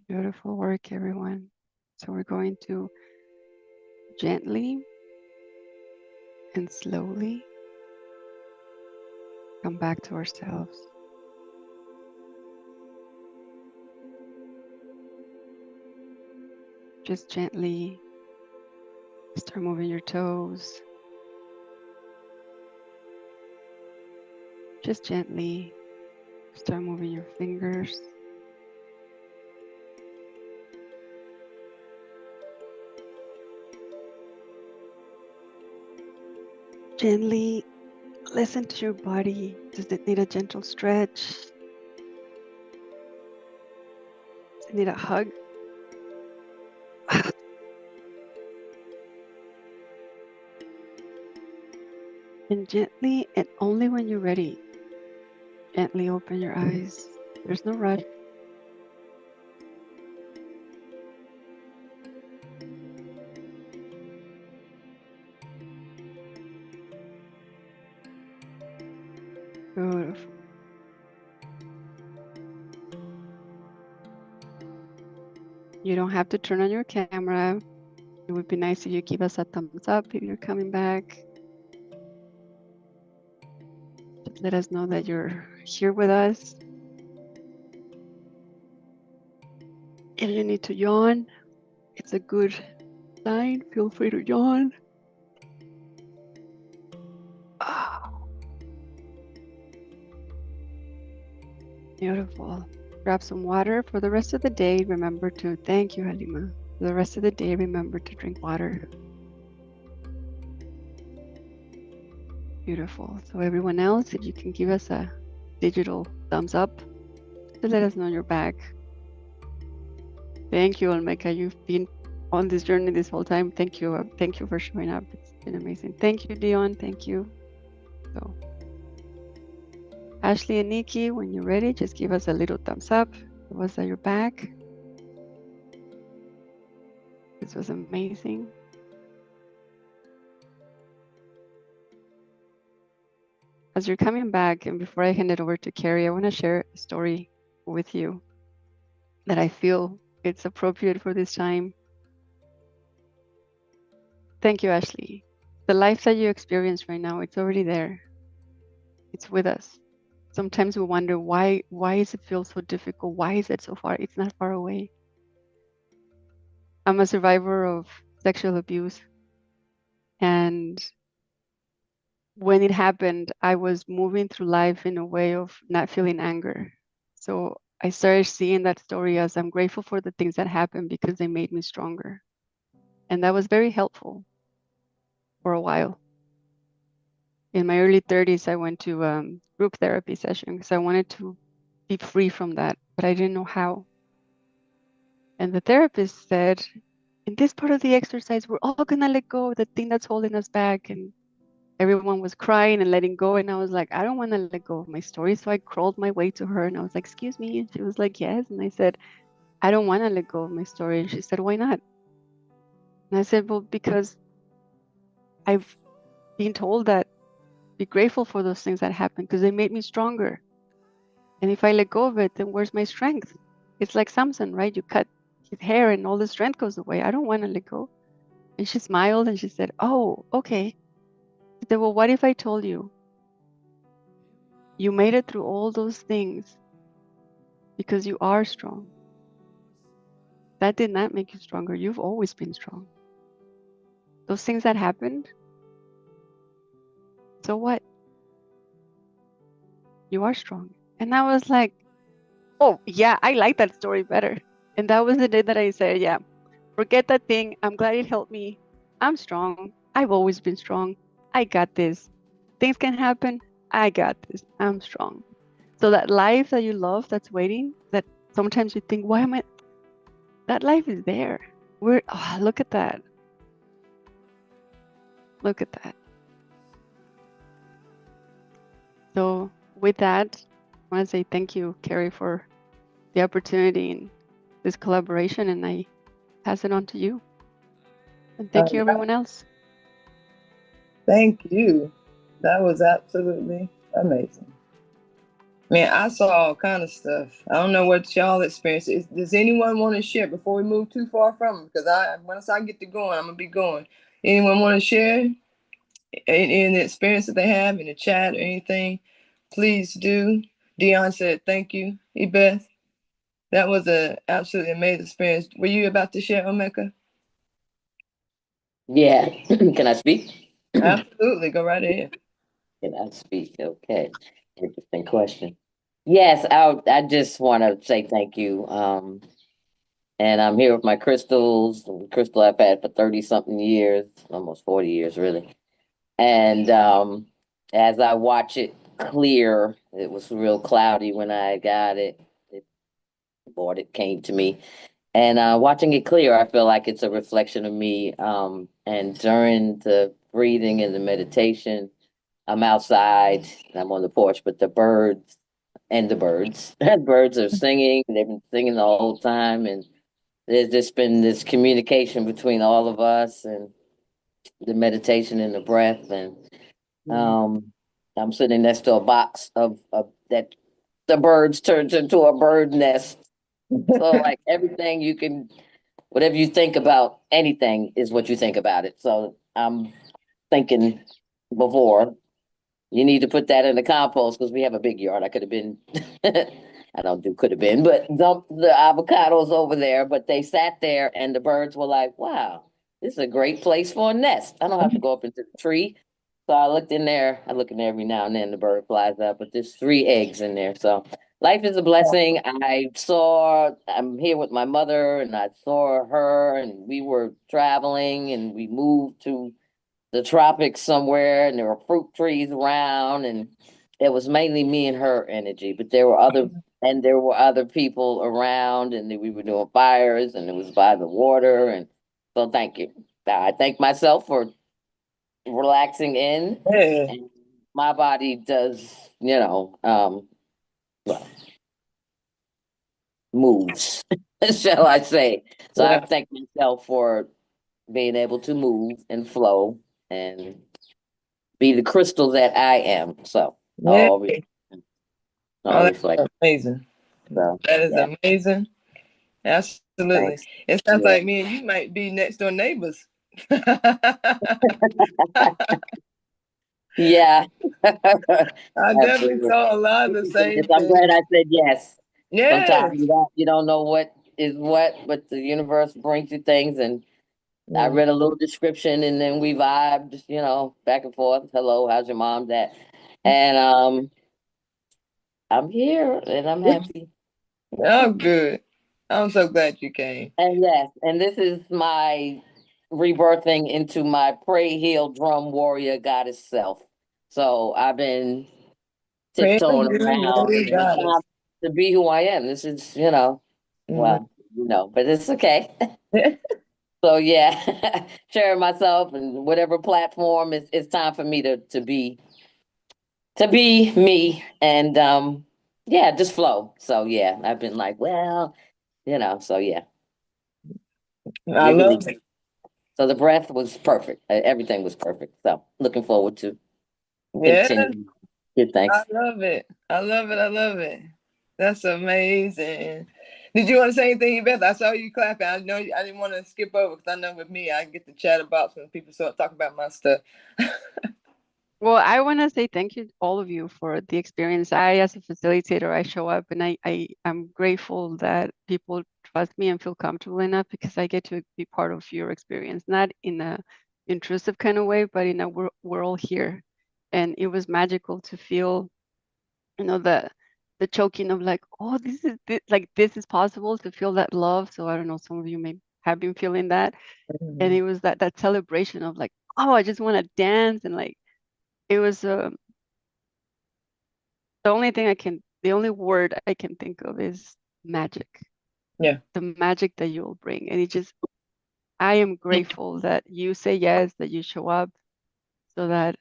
Beautiful work, everyone. So we're going to gently and slowly come back to ourselves. Just gently start moving your toes. Just gently start moving your fingers. Gently listen to your body. Does it need a gentle stretch? Does it need a hug? And gently, and only when you're ready, gently open your eyes. There's no rush. Beautiful. You don't have to turn on your camera. It would be nice if you give us a thumbs up if you're coming back. Just let us know that you're here with us. If you need to yawn, it's a good sign. Feel free to yawn. Ah, beautiful. Grab some water. For the rest of the day, remember to thank you, Halima. For the rest of the day, remember to drink water. Beautiful. So everyone else, if you can give us a digital thumbs up to let us know you're back. Thank you, Olmeca. You've been on this journey this whole time. Thank you. Thank you for showing up. It's been amazing. Thank you, Dion. Thank you. So Ashley and Nikki, when you're ready, just give us a little thumbs up. It was that you're back. This was amazing. As you're coming back, and before I hand it over to Carrie, I want to share a story with you that I feel it's appropriate for this time. Thank you, Ashley. The life that you experience right now, it's already there. It's with us. Sometimes we wonder why does it feel so difficult? Why is it so far? It's not far away. I'm a survivor of sexual abuse, and when it happened, I was moving through life in a way of not feeling anger. So I started seeing that story as I'm grateful for the things that happened because they made me stronger. And that was very helpful for a while. In my early 30s, I went to group therapy session because I wanted to be free from that, but I didn't know how. And the therapist said, in this part of the exercise, we're all gonna let go of the thing that's holding us back. And everyone was crying and letting go. And I was like, I don't want to let go of my story. So I crawled my way to her and I was like, excuse me. And she was like, yes. And I said, I don't want to let go of my story. And she said, why not? And I said, well, because I've been told that be grateful for those things that happened because they made me stronger. And if I let go of it, then where's my strength? It's like Samson, right? You cut his hair and all the strength goes away. I don't want to let go. And she smiled and she said, oh, okay. I said, well, what if I told you you made it through all those things because you are strong? That did not make you stronger. You've always been strong. Those things that happened, so what? You are strong. And I was like, oh, yeah, I like that story better. And that was the day that I said, yeah, forget that thing. I'm glad it helped me. I'm strong. I've always been strong. I got this. Things can happen. I got this. I'm strong. So that life that you love that's waiting, that sometimes you think, why am I? That life is there. Look at that. Look at that. So with that, I want to say thank you, Carrie, for the opportunity in this collaboration, and I pass it on to you. And thank you, everyone else. Thank you. That was absolutely amazing. Man, I saw all kind of stuff. I don't know what y'all experienced. Does anyone want to share before we move too far from it? Because once I get to going, I'm gonna be going. Anyone want to share in the experience that they have in the chat or anything? Please do. Dion said thank you. Ebeth, that was a absolutely amazing experience. Were you about to share, Omeka? Yeah. Can I speak? Absolutely. Go right ahead. Can I speak? Okay. Interesting question. Yes, I just want to say thank you. And I'm here with my crystals, the crystal I've had for 30 something years, almost 40 years really. And as I watch it clear, it was real cloudy when I got it. It bought it came to me. And watching it clear, I feel like it's a reflection of me. And during the breathing and the meditation, I'm outside and I'm on the porch, but the birds, birds are singing. They've been singing the whole time. And there's just been this communication between all of us and the meditation and the breath. And Mhm. um, I'm sitting next to a box of that the birds turned into a bird nest. So like everything you can, whatever you think about anything is what you think about it. So I'm thinking before you need to put that in the compost because we have a big yard. I could have been, I don't do could have been, but dumped the avocados over there. But they sat there and the birds were like, wow, this is a great place for a nest. I don't have to go up into the tree. So I looked in there. I look in there every now and then. The bird flies up, but there's 3 eggs in there. So life is a blessing. I'm here with my mother and I saw her and we were traveling and we moved to the tropics somewhere and there were fruit trees around and it was mainly me and her energy, but there were other people around and we were doing fires and it was by the water and so thank you. I thank myself for relaxing in Yeah. and my body does, well, moves, shall I say. So I Yeah. thank myself for being able to move and flow and be the crystal that I am. So Yeah. all re- Oh, all reflect. that's amazing. So That is yeah, amazing. Absolutely. thanks. It sounds Yeah. like me and you might be next door neighbors. I Yeah. definitely Absolutely. saw a lot of the Yes, same I'm things. glad I said yes. Sometimes Yes. you don't know what is what, but the universe brings you things and I Mm. read a little description and then we vibed, back and forth. Hello, how's your mom, dad? And I'm here and I'm happy. Oh, good. I'm so glad you came. And yes, and this is my rebirthing into my pray, heal, drum warrior goddess self. So I've been Prayer tiptoeing you, around, Lord and it's Goddess. time to be who I am. This is, Mm. well, but it's okay. So yeah, sharing myself and whatever platform it's time for me to be me and yeah, just flow. So yeah, I've been like, well, so yeah, I jiggly. love it. So the breath was perfect. Everything was perfect. So looking forward to Yeah, continue. Good, I thanks. love it. I love it. I love it. That's amazing. Did you want to say anything, Beth? I saw you clapping. I know I didn't want to skip over because I know with me, I get to chat about when people start talking about my stuff. Well, I want to say thank you to all of you for the experience. I, as a facilitator, I show up and I'm grateful that people trust me and feel comfortable enough because I get to be part of your experience, not in a intrusive kind of way, but in a we're all here. And it was magical to feel, the choking of like, oh, this is possible to feel that love. So I don't know, some of you may have been feeling that. And Mhm. it was that celebration of like, oh, I just want to dance and like it was the only word I can think of is magic. Yeah. The magic that you will bring. And I am grateful that you say yes, that you show up so that,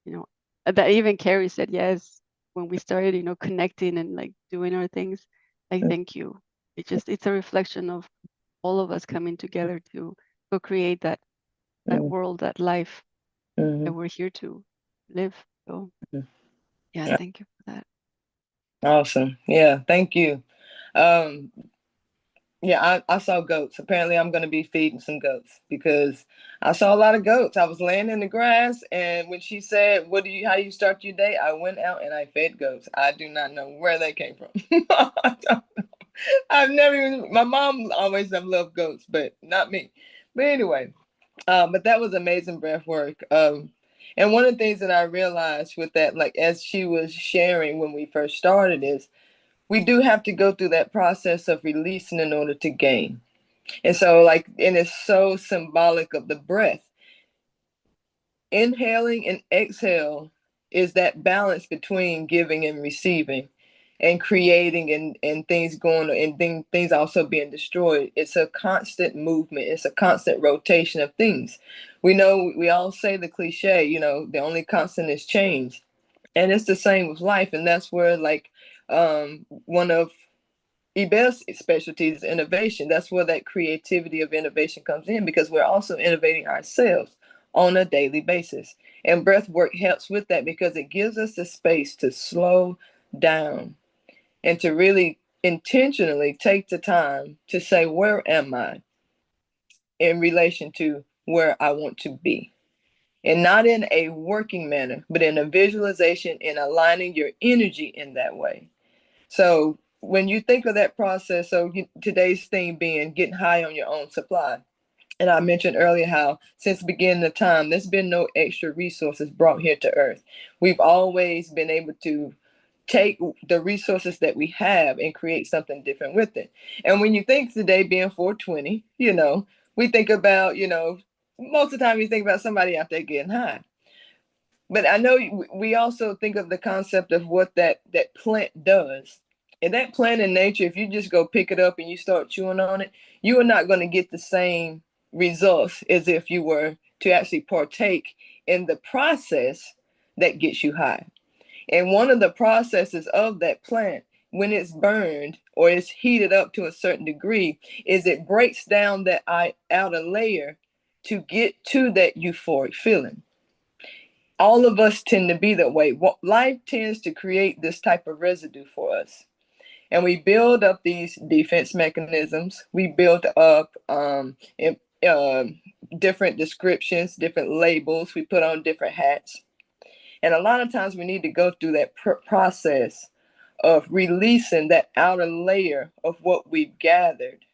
you know, that even Carrie said yes when we started, connecting and like doing our things. I thank you. It's a reflection of all of us coming together to co-create that Mhm. world, that life that Mhm. we're here to live. So yeah, thank you for that. Awesome. Yeah, thank you. Um, yeah, I saw goats. Apparently, I'm going to be feeding some goats because I saw a lot of goats. I was laying in the grass, and when she said, how you start your day?" I went out and I fed goats. I do not know where they came from. I don't know. I've never even. My mom always have loved goats, but not me. But anyway, but that was amazing breath work. And one of the things that I realized with that, like as she was sharing when we first started, is we do have to go through that process of releasing in order to gain. And so, like, and it's so symbolic of the breath. Inhaling and exhale is that balance between giving and receiving and creating and things going and things also being destroyed. It's a constant movement. It's a constant rotation of things. We know we all say the cliche, the only constant is change. And it's the same with life. And that's where like one of Ebell's specialty is innovation. That's where that creativity of innovation comes in because we're also innovating ourselves on a daily basis. And breath work helps with that because it gives us the space to slow down and to really intentionally take the time to say, where am I in relation to where I want to be? And not in a working manner, but in a visualization and aligning your energy in that way. So when you think of that process, today's theme being getting high on your own supply. And I mentioned earlier how since the beginning of time, there's been no extra resources brought here to earth. We've always been able to take the resources that we have and create something different with it. And when you think today being 420, we think about, most of the time you think about somebody out there getting high. But I know we also think of the concept of what that plant does. And that plant in nature, if you just go pick it up and you start chewing on it, you are not going to get the same results as if you were to actually partake in the process that gets you high. And one of the processes of that plant, when it's burned or it's heated up to a certain degree, is it breaks down that outer layer to get to that euphoric feeling. All of us tend to be that way. Life tends to create this type of residue for us. And we build up these defense mechanisms. We build up uh, different descriptions, different labels. We put on different hats. And a lot of times we need to go through that process of releasing that outer layer of what we've gathered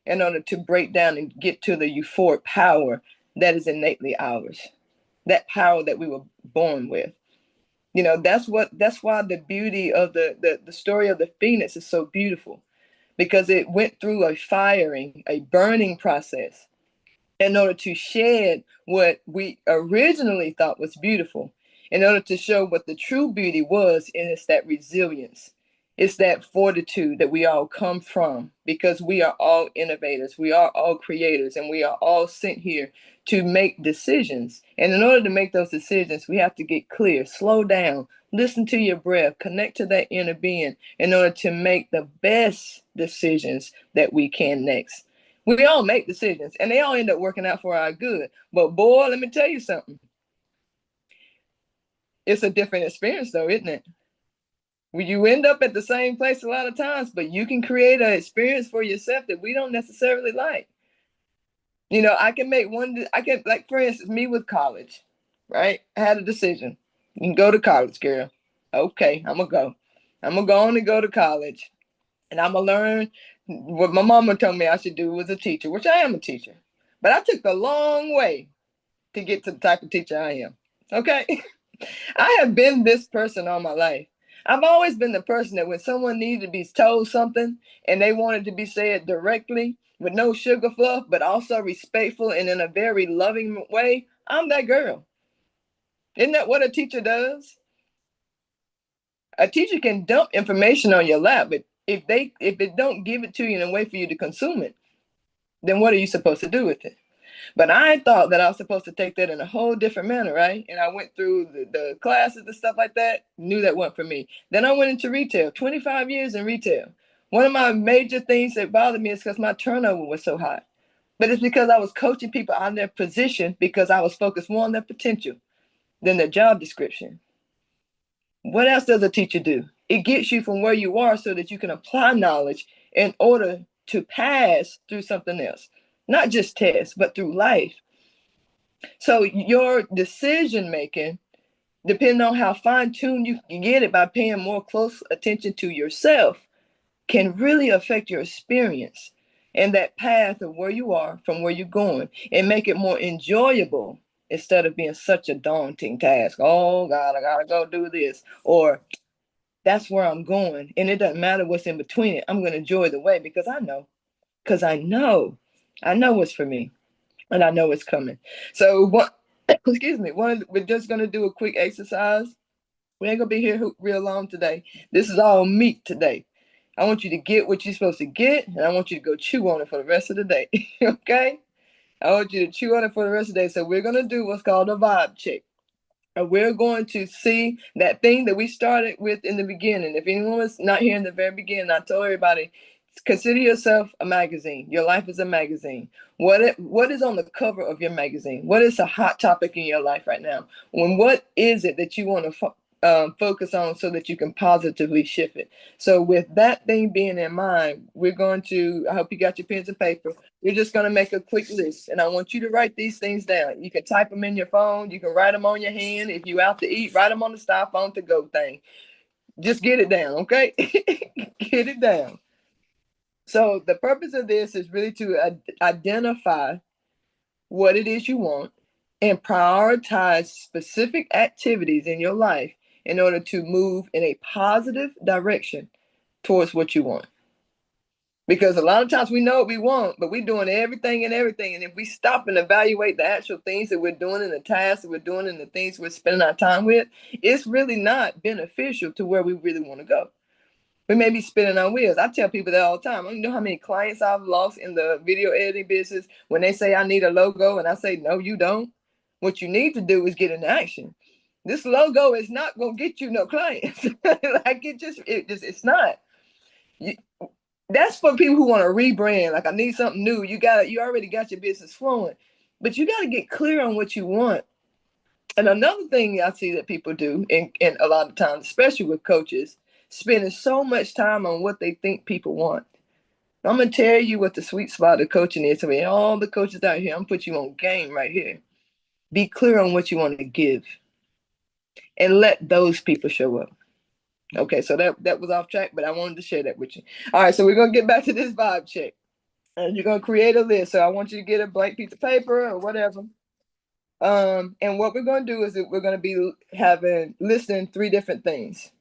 in order to break down and get to the euphoric power that is innately ours, that power that we were born with. That's why the beauty of the story of the phoenix is so beautiful, because it went through a burning process in order to shed what we originally thought was beautiful, in order to show what the true beauty was. And it's that resilience, it's that fortitude that we all come from, because we are all innovators, we are all creators, and we are all sent here to make decisions. And in order to make those decisions, we have to get clear, slow down, listen to your breath, connect to that inner being in order to make the best decisions that we can next. We all make decisions and they all end up working out for our good. But boy, let me tell you something. It's a different experience though, isn't it? You end up at the same place a lot of times, but you can create an experience for yourself that we don't necessarily like. I can, like, for instance, me with college, right? I had a decision. You can go to college, girl. Okay, I'm going to go. I'm going to go on and go to college. And I'm going to learn what my mama told me I should do as a teacher, which I am a teacher. But I took the long way to get to the type of teacher I am. Okay. I have been this person all my life. I've always been the person that when someone needed to be told something and they wanted to be said directly with no sugar fluff, but also respectful and in a very loving way, I'm that girl. Isn't that what a teacher does? A teacher can dump information on your lap, but if it don't give it to you in a way for you to consume it, then what are you supposed to do with it? But I thought that I was supposed to take that in a whole different manner, right? And I went through the classes and stuff like that, knew that wasn't for me. Then I went into retail, 25 years in retail. One of my major things that bothered me is because my turnover was so high. But it's because I was coaching people out of their position because I was focused more on their potential than their job description. What else does a teacher do? it gets you from where you are so that you can apply knowledge in order to pass through something else, not just tests, but through life. So your decision making, depending on how fine tuned you can get it by paying more close attention to yourself, can really affect your experience and that path of where you are from where you're going, and make it more enjoyable instead of being such a daunting task. Oh God, I gotta go do this, or that's where I'm going. And it doesn't matter what's in between it. I'm gonna enjoy the way because I know what's for me, and I know it's coming. So what excuse me, we're just gonna do a quick exercise. We ain't gonna be here real long today. This is all meat today. I want you to get what you're supposed to get, and I want you to go chew on it for the rest of the day. Okay? I want you to chew on it for the rest of the day. So we're gonna do what's called a vibe check. And we're going to see that thing that we started with in the beginning. If anyone was not here in the very beginning, I told everybody, consider yourself a magazine. Your life is a magazine. What is on the cover of your magazine? What is a hot topic in your life right now? What is it that you want to focus on so that you can positively shift it? So with that thing being in mind, we're going to, I hope you got your pens and paper. We're just going to make a quick list, and I want you to write these things down. You can type them in your phone. You can write them on your hand. If you're out to eat, write them on the styrofoam to go thing. Just get it down, okay? Get it down. So the purpose of this is really to identify what it is you want and prioritize specific activities in your life in order to move in a positive direction towards what you want. Because a lot of times we know what we want, but we're doing everything and everything. And if we stop and evaluate the actual things that we're doing and the tasks that we're doing and the things we're spending our time with, it's really not beneficial to where we really want to go. We may be spinning our wheels. I tell people that all the time. I don't know how many clients I've lost in the video editing business when they say I need a logo, and I say, no, you don't. What you need to do is get in action. This logo is not gonna get you no clients. Like it's not. You, that's for people who want to rebrand. Like, I need something new. You already got your business flowing, but you got to get clear on what you want. And another thing I see that people do, and a lot of times, especially with coaches, spending so much time on what they think people want. I'm gonna tell you what the sweet spot of coaching is. I mean, all the coaches out here, I'm gonna put you on game right here. Be clear on what you want to give, and let those people show up. Okay, so that was off track, but I wanted to share that with you. All right, so we're gonna get back to this vibe check. And you're gonna create a list. So I want you to get a blank piece of paper or whatever. And what we're gonna do is that we're gonna be listing 3 different things.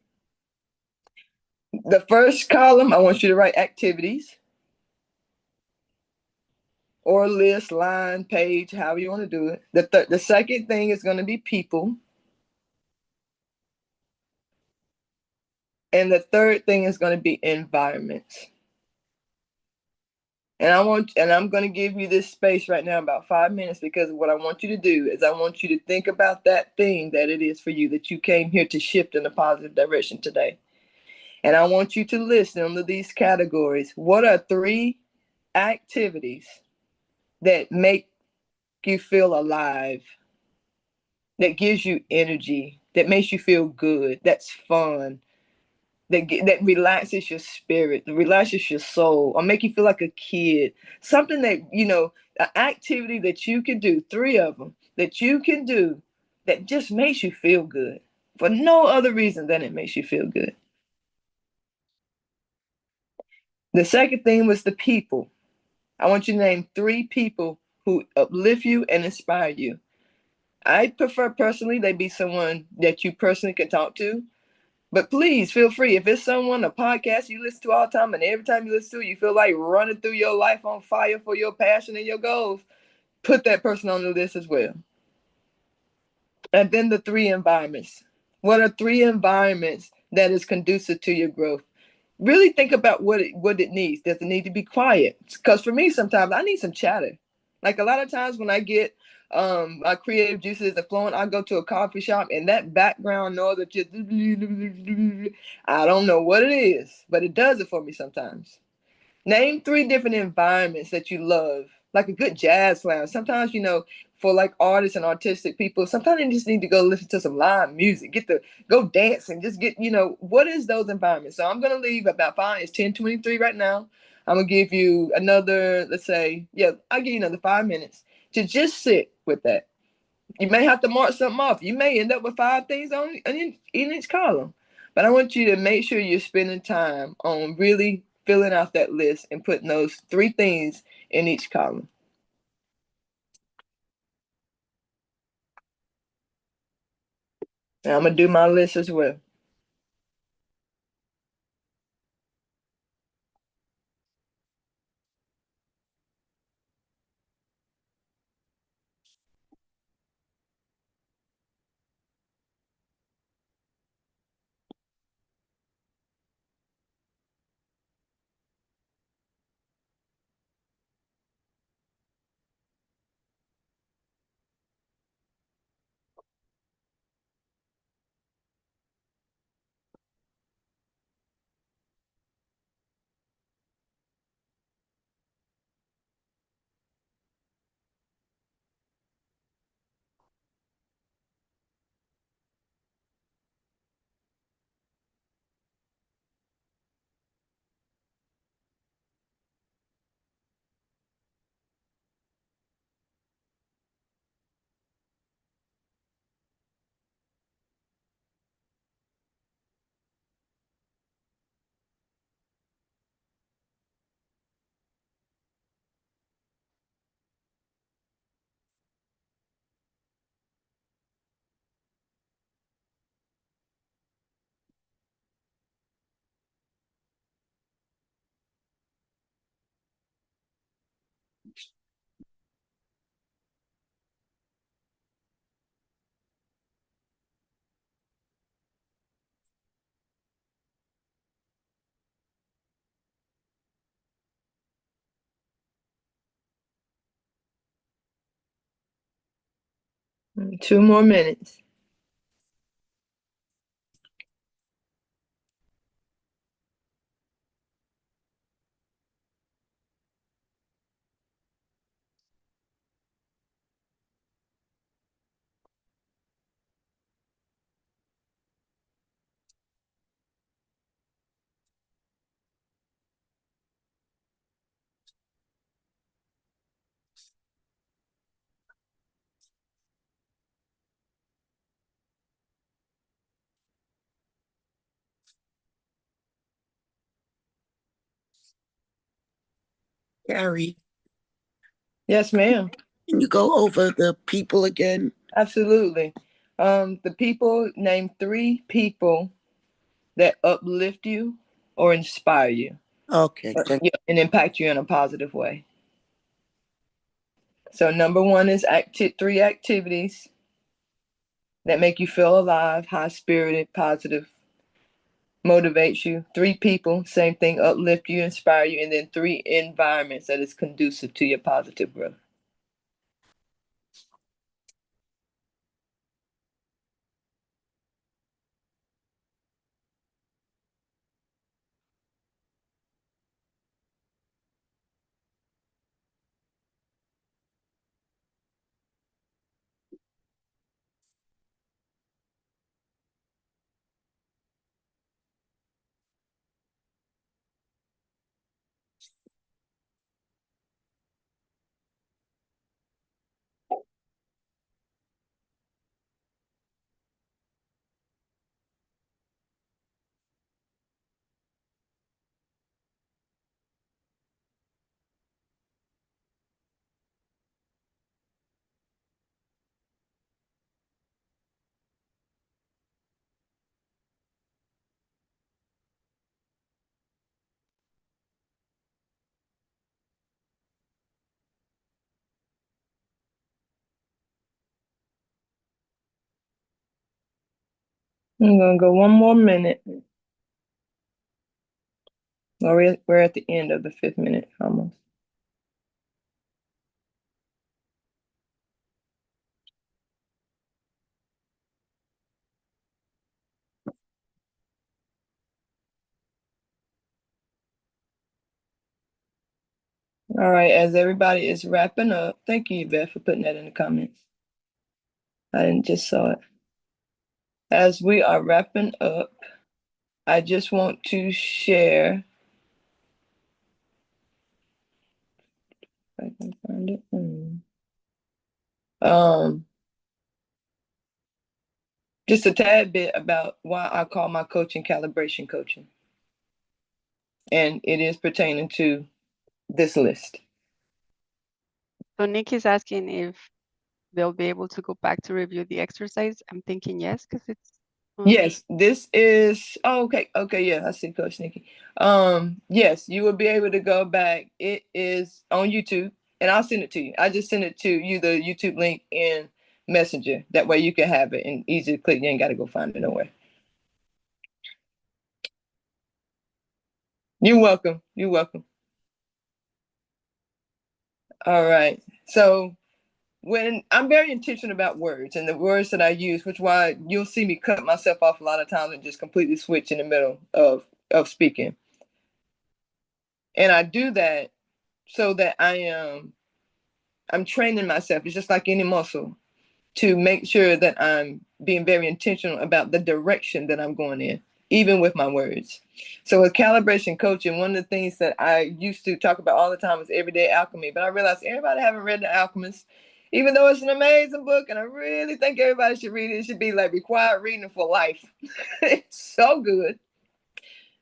The first column, I want you to write activities or list, line, page, however you want to do it. The second thing is gonna be people. And the third thing is gonna be environments. And I'm going to give you this space right now, about 5 minutes, because what I want you to do is I want you to think about that thing that it is for you that you came here to shift in a positive direction today. And I want you to list under these categories. What are 3 activities that make you feel alive, that gives you energy, that makes you feel good, that's fun, that relaxes your spirit, relaxes your soul, or make you feel like a kid? Something that, an activity that you can do, 3 of them that you can do that just makes you feel good for no other reason than it makes you feel good. The second thing was the people. I want you to name 3 people who uplift you and inspire you. I prefer personally they be someone that you personally can talk to. But please feel free. If it's someone, a podcast you listen to all the time, and every time you listen to it, you feel like running through your life on fire for your passion and your goals, put that person on the list as well. And then the 3 environments. What are 3 environments that is conducive to your growth? Really think about what it needs. Does it need to be quiet? Because for me, sometimes I need some chatter. Like, a lot of times when I get my creative juices are flowing, I go to a coffee shop, and that background noise that just I don't know what it is, but it does it for me sometimes. Name three different environments that you love, like a good jazz lounge. Sometimes, for like artists and artistic people, sometimes they just need to go listen to some live music, go dance and just what is those environments? So I'm gonna leave about fine. It's 10:23 right now. I'm gonna give you another, let's say, yeah, I'll give you another 5 minutes to just sit with that. You may have to mark something off. You may end up with five things in each column. But I want you to make sure you're spending time on really filling out that list and putting those three things in each column. And I'm going to do my list as well. Two more minutes. Carrie, Yes, ma'am. can you go over the people again? Absolutely. The people, name three people that uplift you or inspire you, Okay, thank and impact you in a positive way. So number one is three activities that make you feel alive, high spirited, positive, motivates you. Three people, same thing, uplift you, inspire you, and then three environments that is conducive to your positive growth. I'm gonna go one more minute. We're at the end of the 5th minute almost. All right, as everybody is wrapping up, thank you, Yvette, for putting that in the comments. I didn't just saw it. As we are wrapping up, I just want to share. If I can find it. Just a tad bit about why I call my coaching calibration coaching. And it is pertaining to this list. So Nick is asking if they'll be able to go back to review the exercise. I'm thinking yes, because it's Yes, this is okay. Yeah, I see Coach Nikki. Yes, you will be able to go back. It is on YouTube, and I'll send it to you. I just send it to you, the YouTube link in Messenger. That way you can have it and easy to click. You ain't got to go find it nowhere. You're welcome. You're welcome. All right. So when I'm very intentional about words and the words that I use, which why you'll see me cut myself off a lot of times and just completely switch in the middle of speaking. And I do that so that I'm training myself. It's just like any muscle to make sure that I'm being very intentional about the direction that I'm going in, even with my words. So with calibration coaching, one of the things that I used to talk about all the time is everyday alchemy, but I realized everybody haven't read The Alchemist, even though it's an amazing book, and I really think everybody should read it. It should be like required reading for life. It's so good.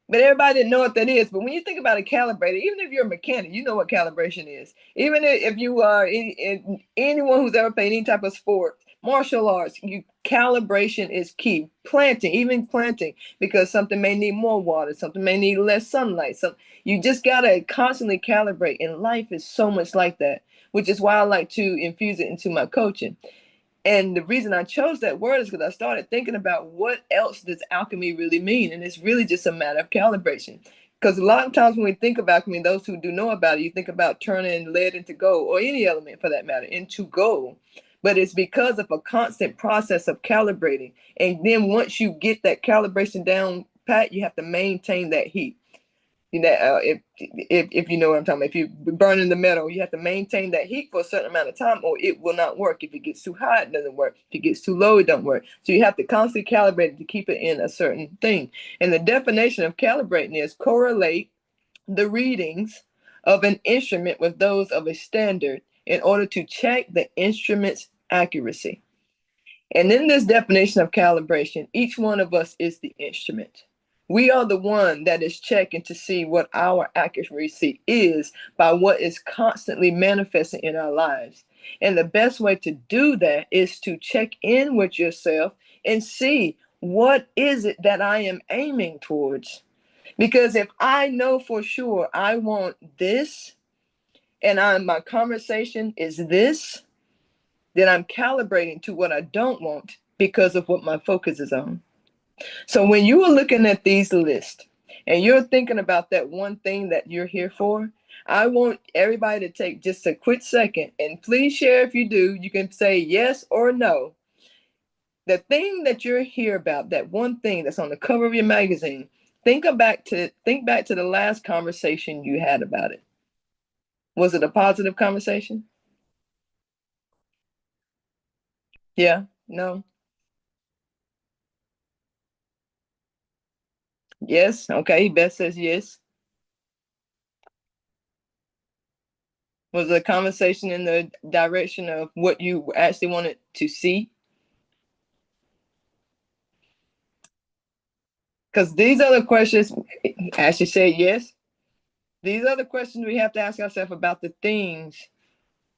But everybody didn't know what that is. But when you think about a calibrator, even if you're a mechanic, you know what calibration is. Even if you are anyone who's ever played any type of sport, martial arts, calibration is key. Even planting, because something may need more water, something may need less sunlight. So you just gotta constantly calibrate. And life is so much like that, which is why I like to infuse it into my coaching. And the reason I chose that word is because I started thinking about what else does alchemy really mean? And it's really just a matter of calibration. Because a lot of times when we think of alchemy, those who do know about it, you think about turning lead into gold, or any element for that matter, into gold. But it's because of a constant process of calibrating. And then once you get that calibration down pat, you have to maintain that heat. You know, if you know what I'm talking about, if you're burning the metal, you have to maintain that heat for a certain amount of time, or it will not work. If it gets too hot, it doesn't work. If it gets too low, it don't work. So you have to constantly calibrate it to keep it in a certain thing. And the definition of calibrating is correlate the readings of an instrument with those of a standard in order to check the instrument's accuracy. And in this definition of calibration, each one of us is the instrument. We are the one that is checking to see what our accuracy is by what is constantly manifesting in our lives. And the best way to do that is to check in with yourself and see what is it that I am aiming towards. Because if I know for sure I want this and my conversation is this, then I'm calibrating to what I don't want because of what my focus is on. So when you are looking at these lists and you're thinking about that one thing that you're here for, I want everybody to take just a quick second, and please share if you do. You can say yes or no. The thing that you're here about, that one thing that's on the cover of your magazine, think back to the last conversation you had about it. Was it a positive conversation? Yeah, no. Yes. Okay. Beth says yes. Was the conversation in the direction of what you actually wanted to see? Because these are the questions, Ashley said yes. These are the questions we have to ask ourselves about the things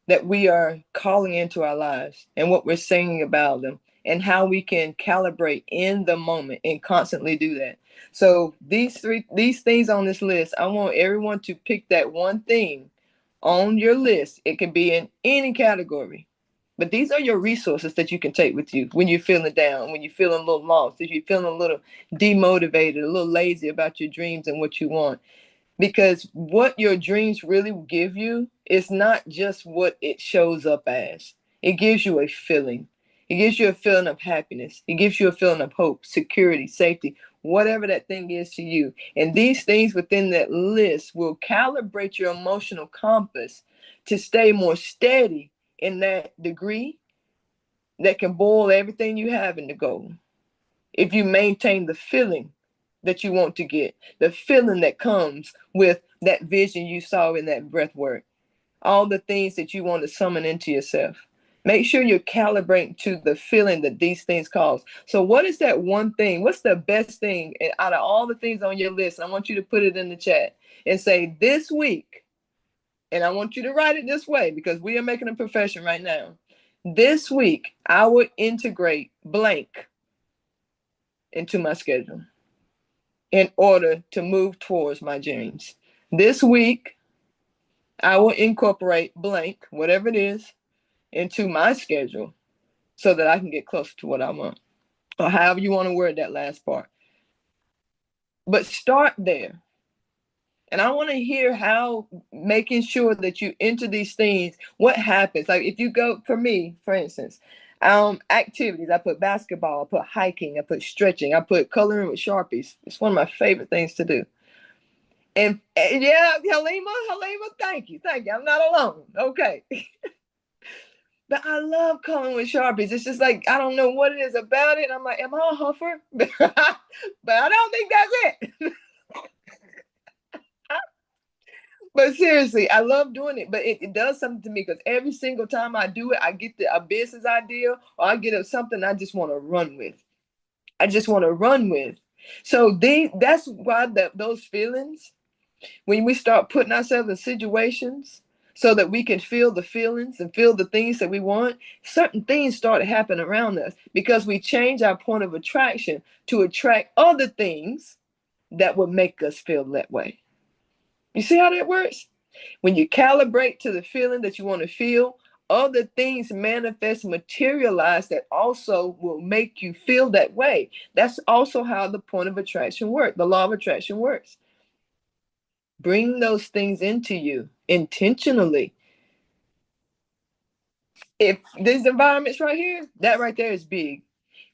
that we are calling into our lives and what we're saying about them and how we can calibrate in the moment and constantly do that. So these things on this list, I want everyone to pick that one thing on your list. It can be in any category, but these are your resources that you can take with you when you're feeling down, when you're feeling a little lost, if you're feeling a little demotivated, a little lazy about your dreams and what you want. Because what your dreams really give you is not just what it shows up as. It gives you a feeling. It gives you a feeling of happiness. It gives you a feeling of hope, security, safety, whatever that thing is to you. And these things within that list will calibrate your emotional compass to stay more steady in that degree that can boil everything you have into gold. If you maintain the feeling that you want to get, the feeling that comes with that vision you saw in that breath work, all the things that you want to summon into yourself. Make sure you're calibrating to the feeling that these things cause. So, what is that one thing? What's the best thing out of all the things on your list? I want you to put it in the chat and say, this week, and I want you to write it this way because we are making a profession right now. This week, I will integrate blank into my schedule in order to move towards my dreams. This week, I will incorporate blank, whatever it is, into my schedule so that I can get closer to what I want, or however you want to word that last part. But start there. And I want to hear how making sure that you enter these things, what happens. Like if you go, for me, for instance, activities, I put basketball, I put hiking, I put stretching, I put coloring with Sharpies. It's one of my favorite things to do. And yeah, Halima, thank you. I'm not alone. Okay. But I love coloring with Sharpies. It's just like, I don't know what it is about it. I'm like, am I a huffer? But I don't think that's it. But seriously, I love doing it. But it does something to me because every single time I do it, I get a business idea or I get something I just want to run with. So that's why those feelings, when we start putting ourselves in situations so that we can feel the feelings and feel the things that we want, certain things start to happen around us because we change our point of attraction to attract other things that would make us feel that way. You see how that works? When you calibrate to the feeling that you want to feel, other things manifest, materialize that also will make you feel that way. That's also how the point of attraction works, the law of attraction works. Bring those things into you intentionally. If these environments right here, that right there is big.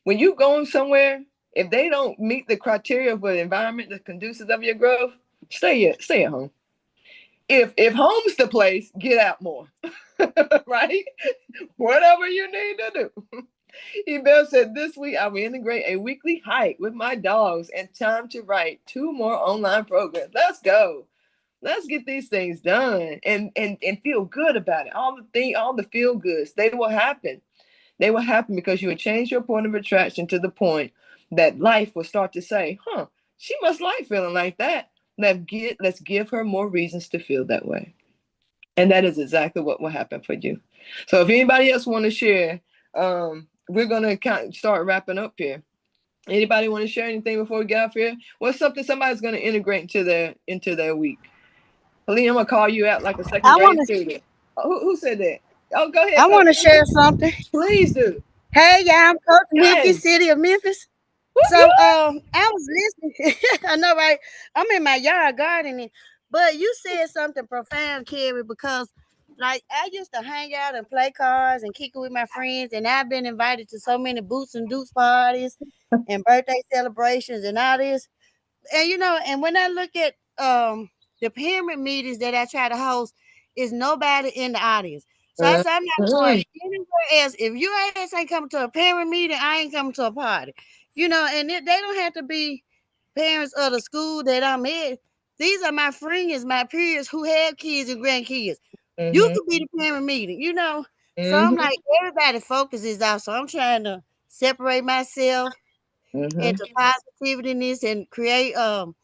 When you going somewhere, if they don't meet the criteria for the environment that's conducive of your growth, stay at home. If home's the place, get out more. Right? Whatever you need to do. Ebel said, this week I will integrate a weekly hike with my dogs and time to write 2 more online programs. Let's go. Let's get these things done and feel good about it. All the feel goods, they will happen. They will happen because you will change your point of attraction to the point that life will start to say, she must like feeling like that. Let's give her more reasons to feel that way. And that is exactly what will happen for you. So if anybody else want to share, we're going to start wrapping up here. Anybody want to share anything before we get off here? What's something somebody's going to integrate into their week? Helene, I'm going to call you out like a second I grade want to. student. Who said that? Oh, go ahead, I Coach want to share Nikki. something. Please do. Hey, y'all, I'm Coach Nikki, Hey. City of Memphis. So, I was listening. I know, right? I'm in my yard gardening, but you said something profound, Carrie, because like I used to hang out and play cards and kick it with my friends, and I've been invited to so many boots and dukes parties and birthday celebrations and all this. And and when I look at the pyramid meetings that I try to host, is nobody in the audience. So I said, I'm not going anywhere else. If your ass ain't coming to a parent meeting, I ain't coming to a party. And they don't have to be parents of the school that I'm at. These are my friends, my peers who have kids and grandkids. You could be the parent meeting. So I'm like, everybody focuses out. So I'm trying to separate myself into positiveness and create a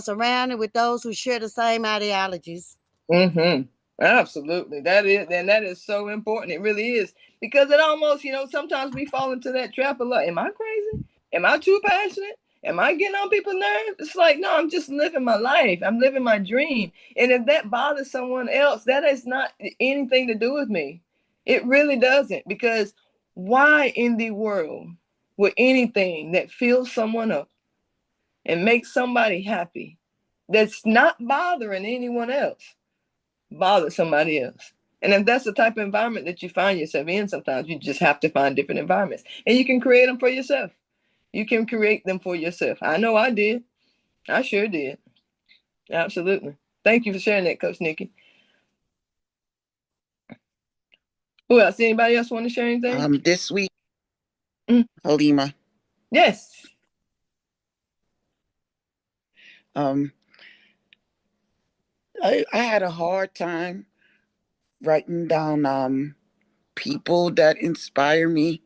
surrounding with those who share the same ideologies. Absolutely. That is so important. It really is. Because it almost, sometimes we fall into that trap a lot. Am I crazy? Am I too passionate? Am I getting on people's nerves? It's like, no, I'm just living my life. I'm living my dream. And if that bothers someone else, that has not anything to do with me. It really doesn't. Because why in the world would anything that fills someone up and makes somebody happy that's not bothering anyone else bother somebody else? And if that's the type of environment that you find yourself in, sometimes you just have to find different environments and you can create them for yourself. You can create them for yourself. I know I did. I sure did. Absolutely. Thank you for sharing that, Coach Nikki. Who else? Anybody else want to share anything? This week, Mm. Halima, Yes. um, I had a hard time writing down people that inspire me,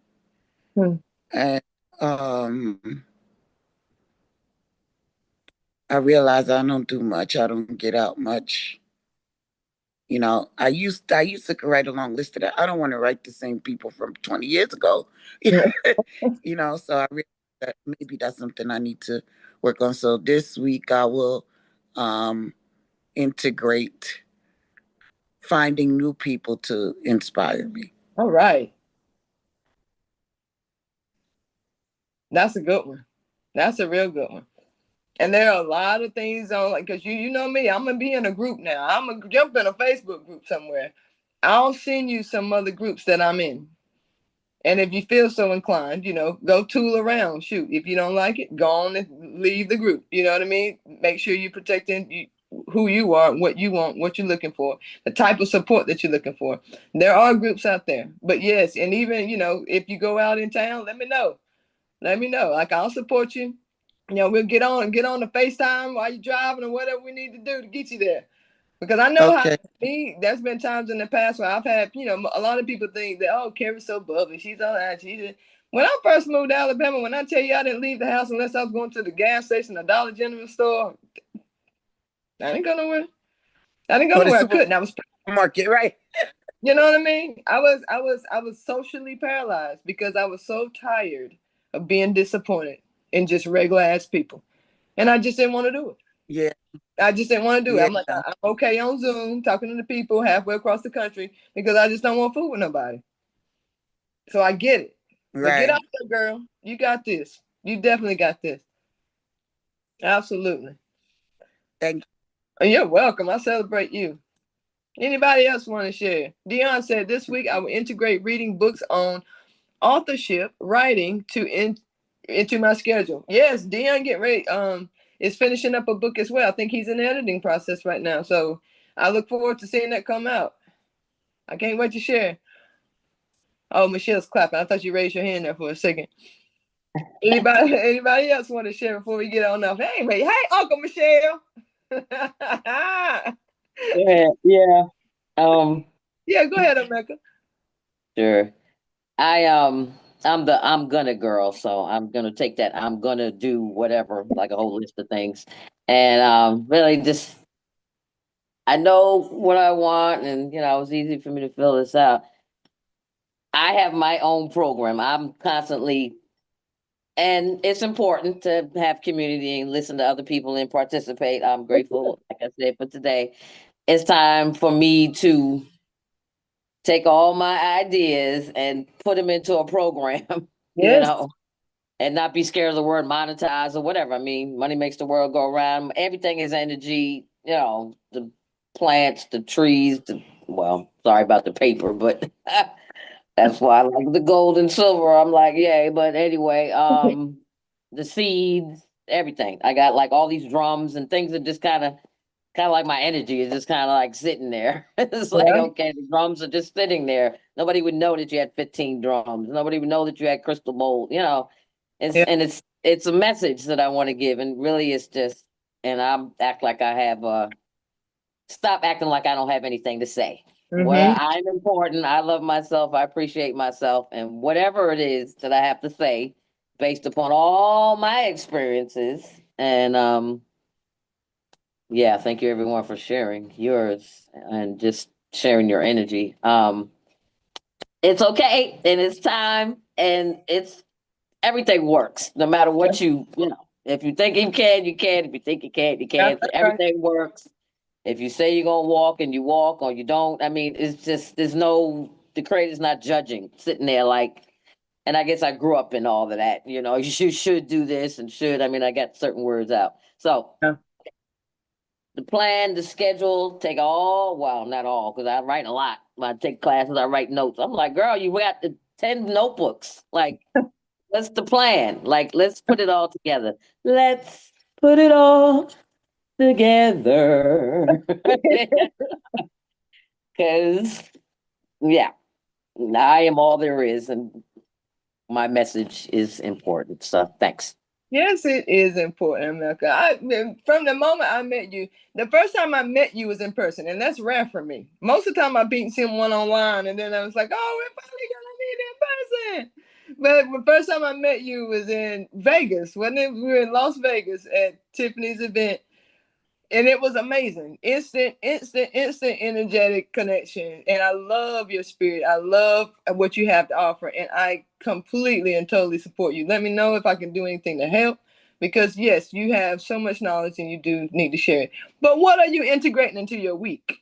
Hmm. and um, I realize I don't do much. I don't get out much. You know, I used to write a long list of that. I don't want to write the same people from 20 years ago. Yeah. You know, so I realized that maybe that's something I need to work on. So this week I will um integrate finding new people to inspire me. All right. That's a good one. That's a real good one. And there are a lot of things on, like, because you know me, I'm gonna be in a group now. I'm gonna jump in a Facebook group somewhere. I'll send you some other groups that I'm in. And if you feel so inclined, go tool around. Shoot, if you don't like it, go on and leave the group. You know what I mean? Make sure you're protecting who you are, what you want, what you're looking for, the type of support that you're looking for. There are groups out there. But yes, and even, if you go out in town, let me know. Let me know. Like, I'll support you. We'll get on the FaceTime while you're driving or whatever we need to do to get you there. Because I know how Okay. there's been times in the past where I've had, a lot of people think that, oh, Carrie's so bubbly. She's all that. When I first moved to Alabama, when I tell you I didn't leave the house unless I was going to the gas station, the Dollar General store, I didn't go nowhere. I didn't go Or the nowhere. I couldn't. I was, supermarket, right? you know what I mean? I was socially paralyzed because I was so tired of being disappointed in just regular ass people. And I just didn't want to do it. Yeah, I just didn't want to do it. yeah, I'm like, I'm okay on Zoom talking to the people halfway across the country because I just don't want food with nobody. So I get it. But get out right. there, girl. You got this. You definitely got this. Absolutely. Thank And you're welcome. I celebrate you. Anybody else want to share? Dion said this week I will integrate reading books on authorship, writing into my schedule. Yes, Dion get ready. Is finishing up a book as well. I think he's in the editing process right now. So I look forward to seeing that come out. I can't wait to share. Oh, Michelle's clapping. I thought you raised your hand there for a second. Anybody else want to share before we get on off? Hey, Uncle Michelle. Yeah, yeah. Um, Yeah, go ahead, America. sure. I I'm gonna girl, so I'm gonna take that. I'm gonna do whatever, like a whole list of things. And really just I know what I want, and it was easy for me to fill this out. I have my own program. I'm constantly, and it's important to have community and listen to other people and participate. I'm grateful, like I said, for today. It's time for me to take all my ideas and put them into a program, you Yes. know, and not be scared of the word monetize or whatever. I mean, money makes the world go around. Everything is energy, the plants, the trees, well, sorry about the paper, but that's why I like the gold and silver. I'm like, yay. But anyway, the seeds, everything. I got like all these drums and things that just kind of like my energy is just kind of like sitting there. It's like, Yeah. okay, the drums are just sitting there. Nobody would know that you had 15 drums. Nobody would know that you had crystal mold. Yeah. It's a message that I want to give. And really it's just, and I'm act like I have stop acting like I don't have anything to say. Mm-hmm. I'm important. I love myself. I appreciate myself. And whatever it is that I have to say, based upon all my experiences. And yeah, thank you everyone for sharing yours and just sharing your energy. It's okay and it's time and it's everything works no matter Yeah. what if you think you can, you can. If you think you can't, you That's can't. right. Everything works. If you say you're gonna walk and you walk or you don't, I mean, it's just the creator's not judging, sitting there like, and I guess I grew up in all of that, you should do this and should. I mean, I got certain words out. So Yeah. the plan, the schedule, take all, well, not all, because I write a lot. When I take classes, I write notes. I'm like, girl, you got the 10 notebooks. Like, What's the plan? Like, let's put it all together. Let's put it all together. Because, yeah, I am all there is, and my message is important. So, thanks. Yes, it is important, America. From the moment I met you, the first time I met you was in person, and that's rare for me. Most of the time I've been seeing one online, and then I was like, "Oh, we're finally gonna meet in person." But the first time I met you was in Vegas, wasn't it? We were in Las Vegas at Tiffany's event, and it was amazing. Instant energetic connection. And I love your spirit. I love what you have to offer, and I completely and totally support you. Let me know if I can do anything to help, because yes, you have so much knowledge and you do need to share it. But what are you integrating into your week?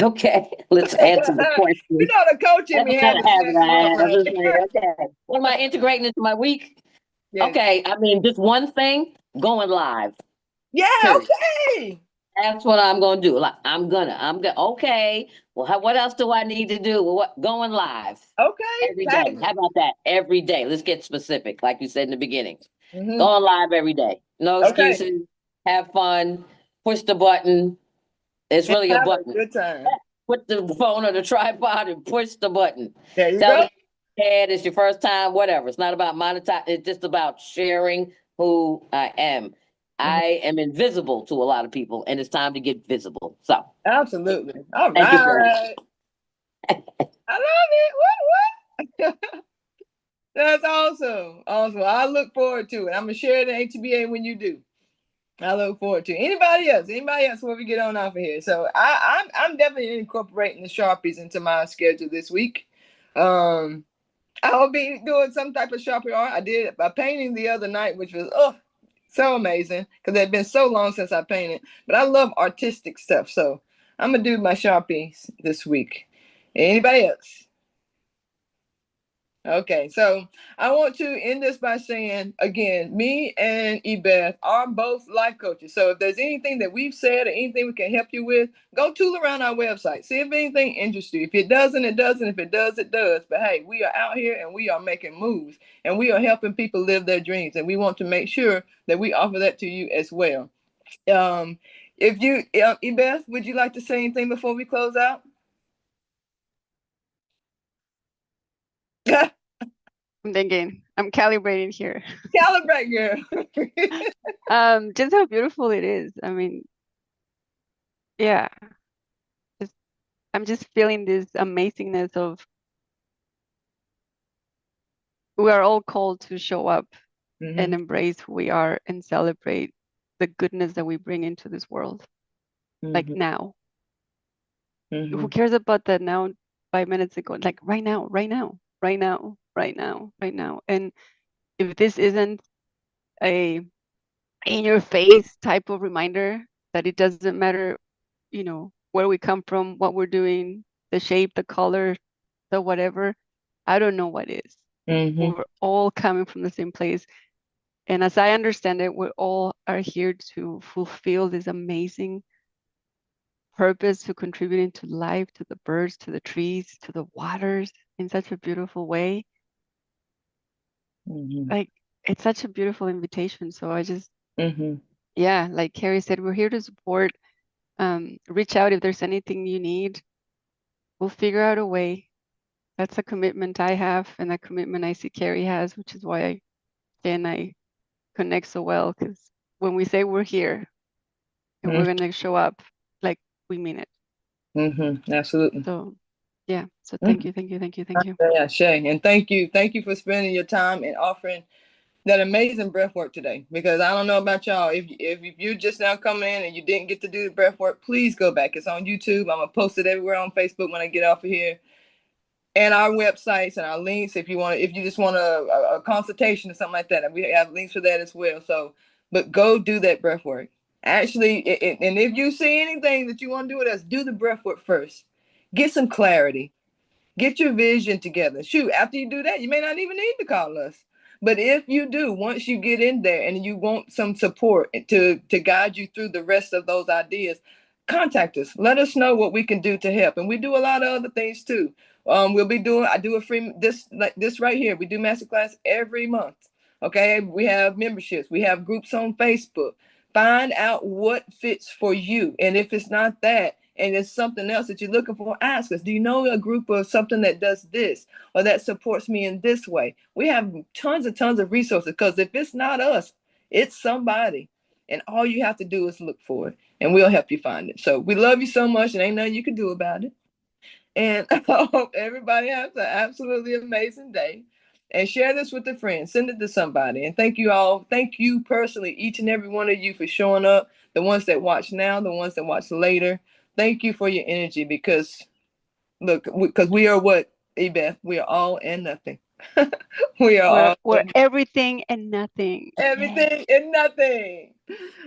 Okay, let's answer the question. You know, the coach in me had to snap you up, right? Okay. What am I integrating into my week? Yes. Okay, I mean, just one thing, going live. Yeah, Period. okay. That's what I'm gonna do. Like, okay. Well, what else do I need to do? Well, what going live Okay. every day? Tag me. How about that? Every day. Let's get specific, like you said in the beginning. Mhm. Going live every day. No Okay. excuses. Have fun. Push the button. It's And really a have a button. good time. Put the phone on the tripod and push the button. There you Tell go. me it's your first time, whatever. It's not about monetize. It's just about sharing who I am. Mhm. I am invisible to a lot of people, and it's time to get visible. So, Absolutely. All thank you for right. I love it. What? That's awesome. Awesome. I look forward to it. I'm gonna share the HBA when you do. I look forward to it. Anybody else? Anybody else before we get on off of here? So I'm definitely incorporating the Sharpies into my schedule this week. Um I will be doing some type of Sharpie art. I did a painting the other night, which was so amazing because it had been so long since I painted. But I love artistic stuff, so I'm gonna do my Sharpies this week. Anybody else? Okay, so I want to end this by saying again, me and Ebeth are both life coaches. So if there's anything that we've said or anything we can help you with, go tool around our website. See if anything interests you. If it doesn't, it doesn't. If it does, it does. But hey, we are out here and we are making moves and we are helping people live their dreams. And we want to make sure that we offer that to you as well. If you, Ebeth, would you like to say anything before we close out? I'm thinking, I'm calibrating here. Calibrate, girl. Just how beautiful it is. I mean, yeah, just I'm just feeling this amazingness of we are all called to show up and embrace who we are and celebrate the goodness that we bring into this world. Like now. Who cares about that now 5 minutes ago? Like right now, right now, right now, right now, right now. And if this isn't a in your face type of reminder that it doesn't matter, where we come from, what we're doing, the shape, the color, the whatever, I don't know what is. We're all coming from the same place. And as I understand it, we all are here to fulfill this amazing purpose, to contributing to life, to the birds, to the trees, to the waters in such a beautiful way. Like it's such a beautiful invitation. So I just, yeah, like Carrie said, we're here to support. Reach out if there's anything you need. We'll figure out a way. That's a commitment I have, and a commitment I see Carrie has, which is why I connect so well. Because when we say we're here and we're gonna show up, like we mean it. Absolutely. So yeah. So thank you, thank you, thank you, thank you. Yeah, Shay, and thank you for spending your time and offering that amazing breath work today. Because I don't know about y'all, if you just now come in and you didn't get to do the breath work, please go back. It's on YouTube. I'm gonna post it everywhere on Facebook when I get off of here, and our websites and our links. If you just want a consultation or something like that, we have links for that as well. So, but go do that breath work. Actually, and if you see anything that you want to do with us, do the breath work first. Get some clarity. Get your vision together. Shoot, after you do that, you may not even need to call us. But if you do, once you get in there and you want some support to guide you through the rest of those ideas, contact us. Let us know what we can do to help. And we do a lot of other things too. I do a free, this right here. We do masterclass every month. Okay. We have memberships. We have groups on Facebook. Find out what fits for you. And if it's not that, and it's something else that you're looking for, ask us. Do you know a group or something that does this or that supports me in this way? We have tons and tons of resources, because if it's not us, it's somebody. And all you have to do is look for it, and we'll help you find it. So we love you so much, and ain't nothing you can do about it. And I hope everybody has an absolutely amazing day. And share this with a friend. Send it to somebody. And thank you all. Thank you personally, each and every one of you, for showing up. The ones that watch now, the ones that watch later. Thank you for your energy, because look, because we are what, Ebeth? We are all and nothing. We are We're all everything and nothing. everything and nothing.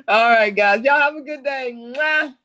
All right, guys. Y'all have a good day. Mwah.